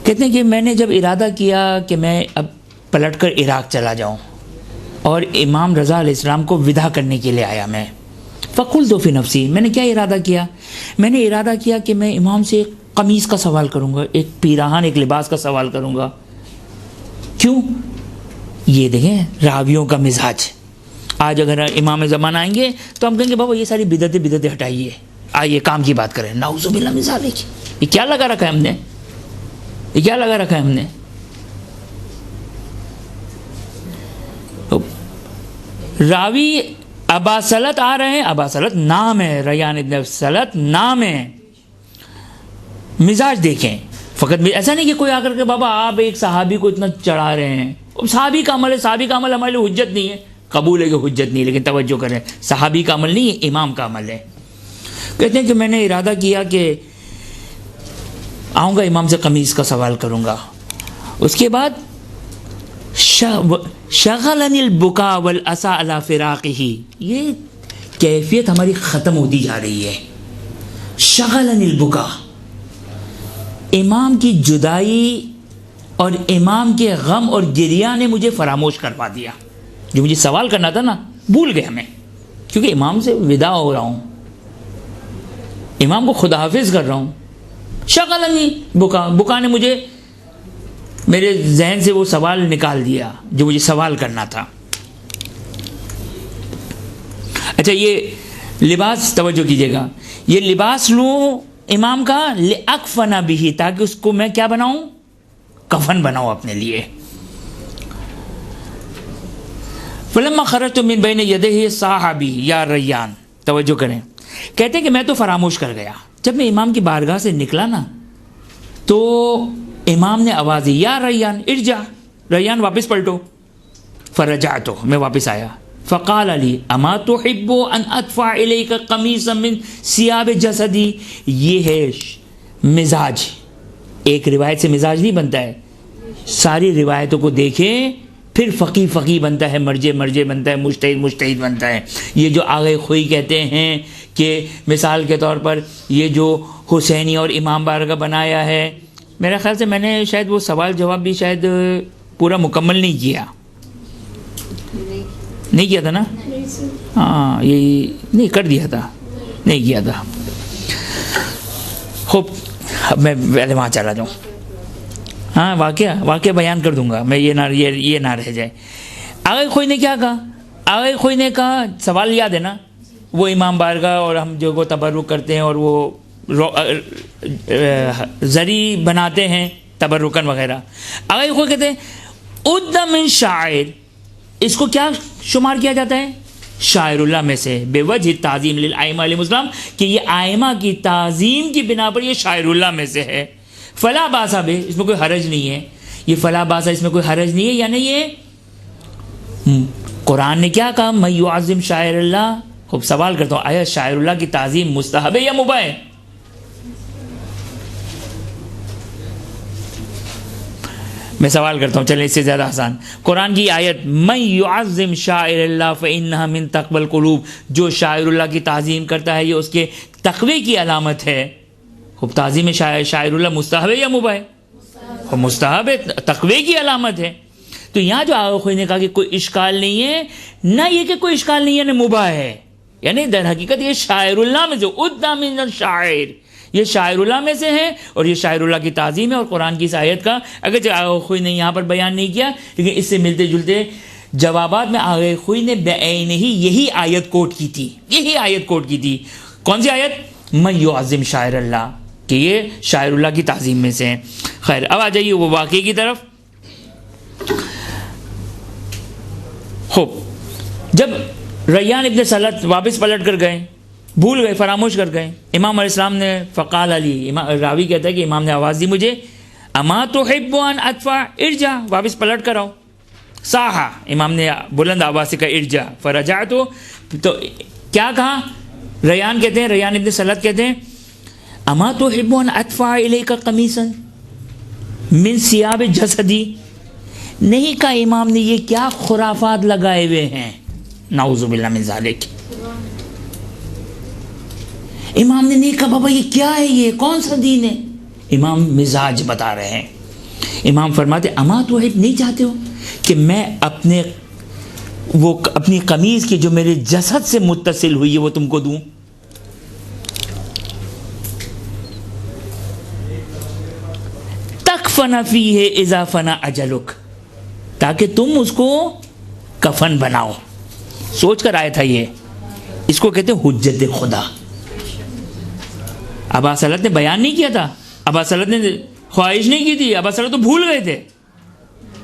کہتے ہیں کہ میں نے جب ارادہ کیا کہ میں اب پلٹ کر عراق چلا جاؤں اور امام رضا علیہ السلام کو وداع کرنے کے لیے آیا میں، فقلت فی نفسی، میں نے کیا ارادہ کیا؟ میں نے ارادہ کیا کہ میں امام سے ایک قمیص کا سوال کروں گا، ایک پیراہن، ایک لباس کا سوال کروں گا. کیوں؟ یہ دیکھیں راویوں کا مزاج. آج اگر امام زمان آئیں گے تو ہم کہیں گے بابا یہ ساری بدعتیں ہٹائیے، آئیے کام کی بات کریں. نعوذ باللہ من ذالک. یہ کیا لگا رکھا ہے ہم نے؟ یہ کیا لگا رکھا ہے ہم نے؟ راوی ابا سلط آ رہے ہیں، ابا سلط نام ہے، ریان ابن سلط نام ہے. مزاج دیکھیں. فقط ایسا نہیں کہ کوئی آ کر کے بابا آپ ایک صحابی کو اتنا چڑھا رہے ہیں. صحابی کا عمل ہے، صحابی کا عمل ہمارے لیے حجت نہیں ہے. قبول ہے کہ حجت نہیں، لیکن توجہ کریں، صحابی کا عمل نہیں ہے، امام کا عمل ہے. کہتے ہیں کہ میں نے ارادہ کیا کہ آؤں گا امام سے قمیص کا سوال کروں گا. اس کے بعد شغلنی البکا والاسا علی فراقہ، یہ کیفیت ہماری ختم ہوتی جا رہی ہے. شغلنی البکا، امام کی جدائی اور امام کے غم اور گریہ نے مجھے فراموش کروا دیا. جو مجھے سوال کرنا تھا نا، بھول گیا میں، کیونکہ امام سے وداع ہو رہا ہوں، امام کو خدا حافظ کر رہا ہوں. شغلنی بکا، بکا نے مجھے میرے ذہن سے وہ سوال نکال دیا جو مجھے سوال کرنا تھا. اچھا یہ لباس توجہ کیجیے گا، یہ لباس لوں امام کا لأکفن به، تاکہ اس کو میں کیا بناؤں؟ کفن بناؤں اپنے لیے. فلما خرجت من بین یدیہ صاح بی یا ریان، توجہ کریں. کہتے ہیں کہ میں تو فراموش کر گیا. جب میں امام کی بارگاہ سے نکلا نا تو امام نے آواز دی یا ریان ارجع، ریان واپس پلٹو. فرجعت، میں واپس آیا. فقال علی اما تحب ان ادفع الیک قمیصا من ثیاب جسدی. یہ ہے مزاج. ایک روایت سے مزاج نہیں بنتا ہے، ساری روایتوں کو دیکھیں پھر فقی بنتا ہے، مرجع بنتا ہے، مجتہد بنتا ہے. یہ جو آغے خوئی کہتے ہیں کہ مثال کے طور پر یہ جو حسینی اور امام بارگاہ بنایا ہے، میرا خیال سے میں نے شاید وہ سوال جواب بھی شاید پورا مکمل نہیں کیا. نہیں کیا تھا نا؟ ہاں یہی نہیں کر دیا تھا، نہیں کیا تھا. خوب میں پہلے وہاں چلا جاؤں. ہاں واقعہ بیان کر دوں گا میں، یہ نہ رہ جائے. آغا خوئی نے کیا کہا؟ آغا خوئی نے کہا، سوال یاد ہے نا، وہ امام بارگاہ اور ہم جو وہ تبرک کرتے ہیں اور وہ زری بناتے ہیں تبرکن وغیرہ. آغا خوئی کہتے ہیں ادّ من شاعر، اس کو کیا شمار کیا جاتا ہے؟ شاعر اللہ میں سے، بے وجہ تعظیم للائمہ علیہم السلام، کہ یہ آئمہ کی تعظیم کی بنا پر یہ شاعر اللہ میں سے ہے. فلا باسا بے، اس میں کوئی حرج نہیں ہے. یہ فلا باسا، اس میں کوئی حرج نہیں ہے. یعنی یہ قرآن نے کیا کہا؟ من یعظم شاعر اللہ. خوب سوال کرتا ہوں، آیا شاعر اللہ کی تعظیم مستحب ہے یا مباح ہے؟ میں سوال کرتا ہوں، چلیں اس سے زیادہ آسان. قرآن کی آیت من یعظم شاعر اللہ فإنہا من تقوی القلوب، جو شاعر اللہ کی تعظیم کرتا ہے یہ اس کے تقوی کی علامت ہے. خوب تعظیم شاعر اللہ مستحب ہے یا مباح ہے؟ مستحب ہے، تقوی کی علامت ہے. تو یہاں جو آغا خوئی نے کہا کہ کوئی اشکال نہیں ہے، نہ یہ کہ کوئی اشکال نہیں ہے نہ مباح ہے، یعنی در حقیقت یہ شاعر اللہ میں جو ادّ من الشاعر، یہ شاعر اللہ میں سے ہے اور یہ شاعر اللہ کی تعظیم ہے. اور قرآن کی اس آیت کا اگرچہ آغا خوئی نے یہاں پر بیان نہیں کیا، لیکن اس سے ملتے جلتے جوابات میں آغا خوئی نے بعین ہی یہی آیت کوٹ کی تھی. یہی آیت کوٹ کی تھی. کون سی آیت؟ من یعظم شاعر اللہ، کہ یہ شاعر اللہ کی تعظیم میں سے ہیں. خیر اب آ جائیے وہ واقعے کی طرف. خوب، جب ریان ابن سلط واپس پلٹ کر گئے، بھول گئے، فراموش کر گئے، امام علیہ السلام نے فقال علی، راوی کہتا ہے کہ امام نے آواز دی مجھے، اما تحب ان ادفع ارجع، واپس پلٹ کر آؤ. صاحا، امام نے بلند آواز سے کہا ارجع، فرجعت، تو کیا کہا؟ ریان کہتے ہیں، ریان ابن سلط کہتے ہیں اما تحب ان ادفع الیک قمیصا من ثیاب جسدی، نہیں کہا امام نے یہ کیا خرافات لگائے ہوئے ہیں، نعوذ باللہ من ذالک. امام نے نہیں کہا بابا یہ کیا ہے، یہ کون سا دین ہے. امام مزاج بتا رہے ہیں. امام فرماتے اما تحب، نہیں چاہتے ہو کہ میں اپنی قمیض کی جو میرے جسد سے متصل ہوئی ہے وہ تم کو دوں؟ تکفن فیہ اذا فنا اجلک، تاکہ تم اس کو کفن بناؤ. سوچ کر آیا تھا یہ، اس کو کہتے ہیں حجت خدا. ابا سلط نے بیان نہیں کیا تھا، ابا سلط نے خواہش نہیں کی تھی، ابا سلط تو بھول گئے تھے.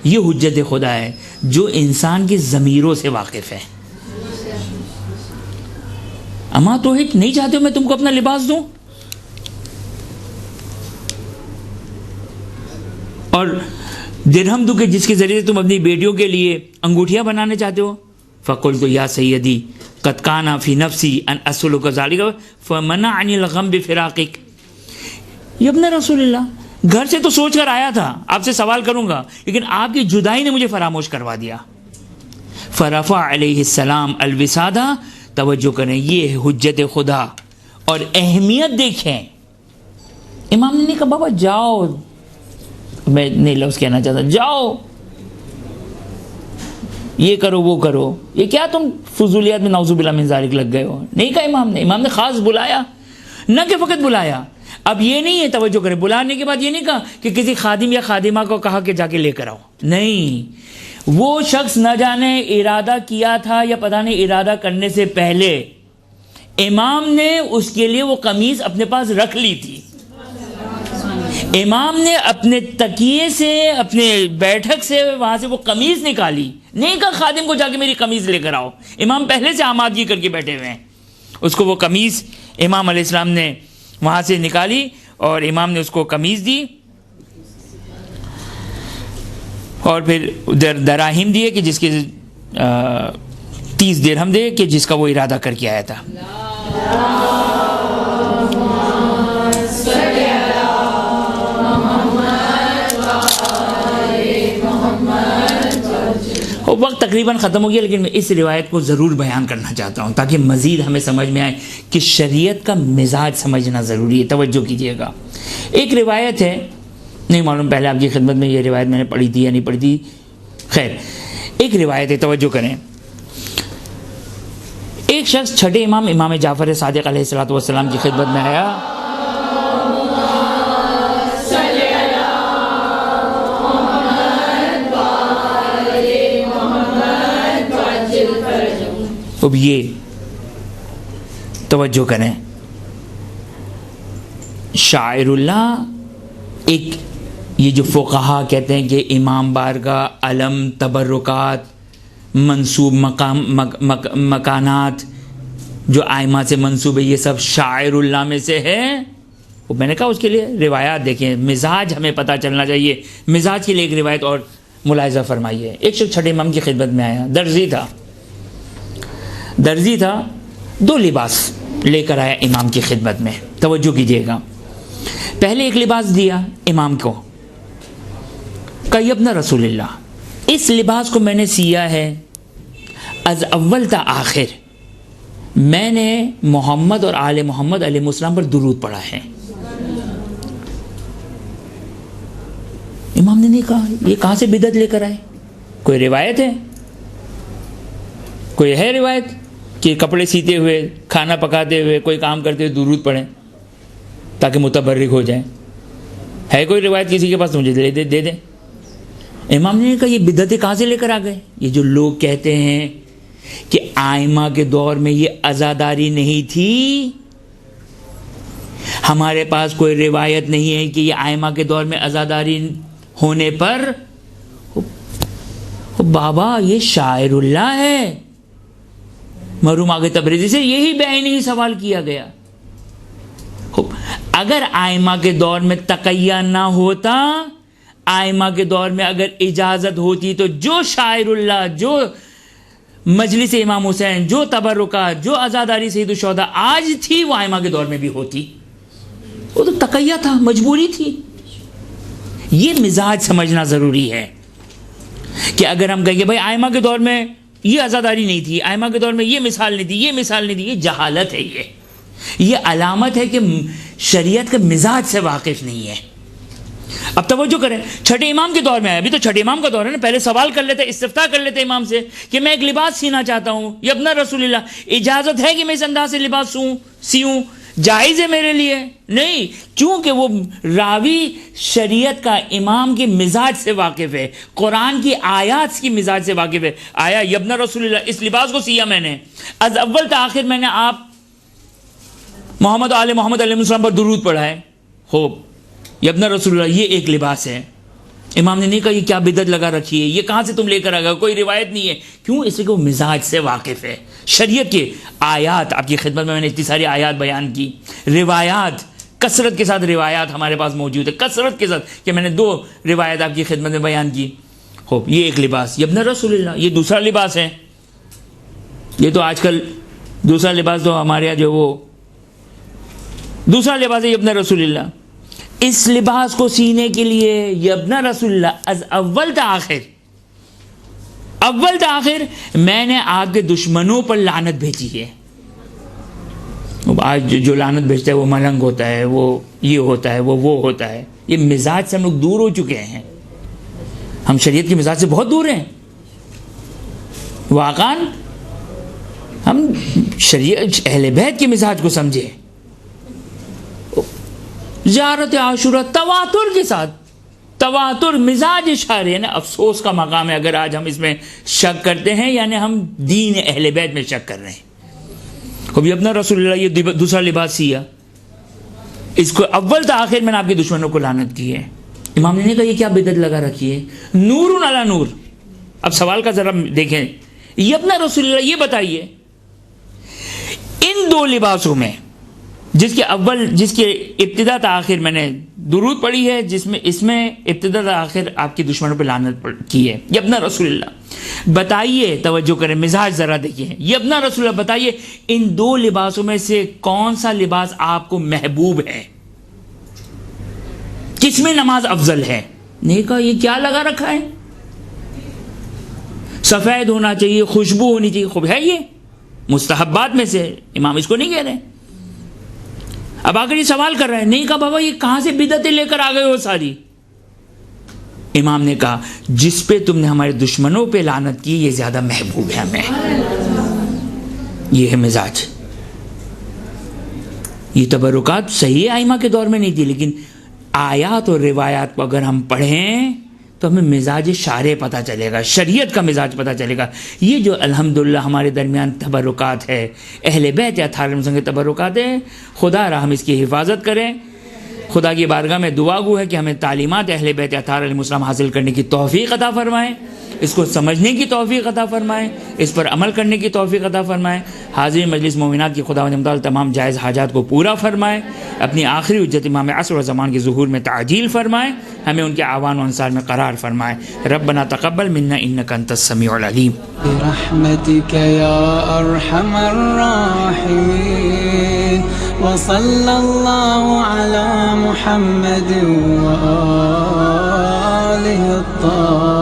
یہ حجت خدا ہے جو انسان کی ضمیروں سے واقف ہے. اما توحید، نہیں چاہتے ہو میں تم کو اپنا لباس دوں؟ اور درہم دوں کہ جس کے ذریعے تم اپنی بیٹیوں کے لیے انگوٹھیاں بنانے چاہتے ہو. فقلت یا سیدی قد کان فی نفسی ان اسلک ذلک فمنعنی الغم بفراقک. یہ ابن رسول اللہ، گھر سے تو سوچ کر آیا تھا آپ سے سوال کروں گا، لیکن آپ کی جدائی نے مجھے فراموش کروا دیا. فرفع علیہ السلام الوسادہ. توجہ کریں، یہ ہے حجت خدا، اور اہمیت دیکھیں. امام نے کہا بابا جاؤ، میں نہیں لفظ کہنا چاہتا، جاؤ یہ کرو وہ کرو، یہ کیا تم فضولیات میں نعوذ باللہ من ذالک لگ گئے ہو. نہیں کہا امام نے خاص بلایا، نہ کہ فقط بلایا. اب یہ نہیں ہے، توجہ کریں، بلانے کے بعد یہ نہیں کہا کہ کسی خادم یا خادمہ کو کہا کہ جا کے لے کر آؤ. نہیں، وہ شخص نہ جانے ارادہ کیا تھا یا پتہ نہیں ارادہ کرنے سے پہلے امام نے اس کے لیے وہ قمیض اپنے پاس رکھ لی تھی. امام نے اپنے تکیے سے، اپنے بیٹھک سے وہاں سے وہ قمیض نکالی. نہیں کہا خادم کو جا کے میری قمیض لے کر آؤ. امام پہلے سے آمادگی کر کے بیٹھے ہوئے ہیں. اس کو وہ قمیض امام علیہ السلام نے وہاں سے نکالی اور امام نے اس کو قمیض دی، اور پھر دراہیم دیے کہ جس کے 30 درہم دے کہ جس کا وہ ارادہ کر کے آیا تھا. وقت تقریباً ختم ہو گیا، لیکن میں اس روایت کو ضرور بیان کرنا چاہتا ہوں تاکہ مزید ہمیں سمجھ میں آئے کہ شریعت کا مزاج سمجھنا ضروری ہے. توجہ کیجیے گا. ایک روایت ہے، نہیں معلوم پہلے آپ کی خدمت میں یہ روایت میں نے پڑھی تھی یا نہیں پڑھی تھی، خیر ایک روایت ہے، توجہ کریں. ایک شخص چھٹے امام جعفر صادق علیہ السلام کی خدمت میں آیا. اب یہ توجہ کریں، شاعر اللہ، ایک یہ جو فقہا کہتے ہیں کہ امام بارگاہ، علم، تبرکات، منصوب مکانات جو آئمہ سے منصوب ہے، یہ سب شاعر اللہ میں سے ہے. وہ میں نے کہا اس کے لیے روایات دیکھیں، مزاج ہمیں پتہ چلنا چاہیے. مزاج کے لیے ایک روایت اور ملاحظہ فرمائیے. ایک شخص چھٹے امام کی خدمت میں آیا، درزی تھا، 2 لباس لے کر آیا امام کی خدمت میں. توجہ کیجیے گا. پہلے ایک لباس دیا امام کو، کہا یا ابن رسول اللہ، اس لباس کو میں نے سیا ہے از اول تا آخر، میں نے محمد اور آل محمد علیہ السلام پر درود پڑھا ہے. امام نے نہیں کہا یہ کہاں سے بدعت لے کر آئے، کوئی روایت ہے، کوئی ہے روایت کہ کپڑے سیتے ہوئے، کھانا پکاتے ہوئے، کوئی کام کرتے ہوئے درود پڑھیں تاکہ متبرک ہو جائیں؟ ہے کوئی روایت کسی کے پاس؟ مجھے دے دیں. امام نے کہا یہ بدعتیں کہاں سے لے کر آ گئے؟ یہ جو لوگ کہتے ہیں کہ آئمہ کے دور میں یہ عزاداری نہیں تھی، ہمارے پاس کوئی روایت نہیں ہے کہ یہ آئمہ کے دور میں عزاداری ہونے پر، بابا یہ شاعر اللہ ہے. مرحوم آگے تبریزی سے یہی بعینی سوال کیا گیا. اگر آئمہ کے دور میں تقیہ نہ ہوتا، آئمہ کے دور میں اگر اجازت ہوتی تو جو شاعر اللہ، جو مجلس امام حسین، جو تبرکات، جو عزاداری سید الشہداء آج تھی، وہ آئمہ کے دور میں بھی ہوتی. وہ تو تقیہ تھا، مجبوری تھی. یہ مزاج سمجھنا ضروری ہے کہ اگر ہم کہیں گے بھائی آئمہ کے دور میں یہ عزاداری نہیں تھی، آئمہ کے دور میں یہ مثال نہیں تھی، یہ مثال نہیں تھی، یہ جہالت ہے. یہ علامت ہے کہ شریعت کے مزاج سے واقف نہیں ہے. اب توجہ کریں، چھٹے امام کے دور میں آیا، ابھی تو چھٹے امام کا دور ہے نا. پہلے سوال کر لیتے، استفتاء کر لیتے امام سے کہ میں ایک لباس سینا چاہتا ہوں، یا ابن رسول اللہ اجازت ہے کہ میں اس انداز سے لباس سیوں، جائز ہے میرے لیے؟ نہیں، چونکہ وہ راوی شریعت کا امام کے مزاج سے واقف ہے، قرآن کی آیات کی مزاج سے واقف ہے. آیا ابن رسول اللہ اس لباس کو سیا میں نے، از اول تا آخر میں نے آپ محمد آل محمد علیہ السلام پر درود پڑھا ہے. خوب، ابن رسول اللہ یہ ایک لباس ہے. امام نے نہیں کہا یہ کیا بدعت لگا رکھی ہے، یہ کہاں سے تم لے کر آ گئے، کوئی روایت نہیں ہے. کیوں؟ اس لیے کہ وہ مزاج سے واقف ہے. شریعت کے آیات آپ کی خدمت میں نے اتنی ساری آیات بیان کی، روایات کثرت کے ساتھ روایات ہمارے پاس موجود ہے، کثرت کے ساتھ، کہ میں نے 2 روایت آپ کی خدمت میں بیان کی. خوب، یہ ایک لباس ابن رسول اللہ. یہ دوسرا لباس ہے. یہ تو آج کل دوسرا لباس تو ہمارے یہاں جو وہ دوسرا لباس ہے ابن رسول اللہ. اس لباس کو سینے کے لیے ابن رسول اللہ از اول تا آخر میں نے آپ کے دشمنوں پر لعنت بھیجی ہے. آج جو لعنت بھیجتا ہے وہ ملنگ ہوتا ہے، وہ یہ ہوتا ہے، وہ ہوتا ہے. یہ مزاج سے ہم لوگ دور ہو چکے ہیں. ہم شریعت کے مزاج سے بہت دور ہیں. واقعاً ہم شریعت اہل بیت کے مزاج کو سمجھے. زیارت عاشورہ تواتر کے ساتھ، تواتر مزاج اشارے، یعنی افسوس کا مقام ہے اگر آج ہم اس میں شک کرتے ہیں، یعنی ہم دین اہل بیت میں شک کر رہے ہیں. ابھی اپنا رسول اللہ یہ دوسرا لباس سیا، اس کو اول تا آخر میں نے آپ کے دشمنوں کو لعنت کی ہے. امام نے نہیں کہا یہ کیا بدعت لگا رکھی ہے، نور علی نور. اب سوال کا ذرا دیکھیں، یہ اپنا رسول اللہ یہ بتائیے ان 2 لباسوں میں جس کے ابتدا تا آخر میں نے درود پڑھی ہے، اس میں ابتدا تا آخر آپ کی دشمنوں پہ لعنت کی ہے، یہ اپنا رسول اللہ. بتائیے، توجہ کریں، مزاج ذرا دیکھیے، یہ اپنا رسول اللہ بتائیے ان 2 لباسوں میں سے کون سا لباس آپ کو محبوب ہے، کس میں نماز افضل ہے؟ نہیں کہا یہ کیا لگا رکھا ہے، سفید ہونا چاہیے، خوشبو ہونی چاہیے. خوب ہے، یہ مستحبات میں سے، امام اس کو نہیں کہہ رہے. اب آخر یہ سوال کر رہے ہیں، نہیں کہا بابا یہ کہاں سے بدعتیں لے کر آ گئے ہو ساری. امام نے کہا جس پہ تم نے ہمارے دشمنوں پہ لعنت کی یہ زیادہ محبوب ہے ہمیں. یہ ہے مزاج. یہ تبرکات صحیح ائمہ کے دور میں نہیں تھی، لیکن آیات اور روایات کو اگر ہم پڑھیں تو ہمیں مزاج شارع پتہ چلے گا، شریعت کا مزاج پتہ چلے گا. یہ جو الحمدللہ ہمارے درمیان تبرکات ہے، اہل بیت اطہار کے تبرکات ہے، خدا را ہم اس کی حفاظت کریں. خدا کی بارگاہ میں دعا گو ہے کہ ہمیں تعلیمات اہل بیت اطہار علیہ السلام حاصل کرنے کی توفیق عطا فرمائیں، اس کو سمجھنے کی توفیق عطا فرمائیں، اس پر عمل کرنے کی توفیق عطا فرمائیں. حاضرین مجلس مومنات کی خداوند امداد تمام جائز حاجات کو پورا فرمائیں، اپنی آخری حجت امام عصر و زمان کے ظہور میں تعجیل فرمائیں، ہمیں ان کے اعوان و انصار میں قرار فرمائیں. ربنا تقبل منا انک انت السمیع العلیم. برحمتک یا ارحم الراحمین وصلی اللہ علی محمد وآلہ الطاہرین.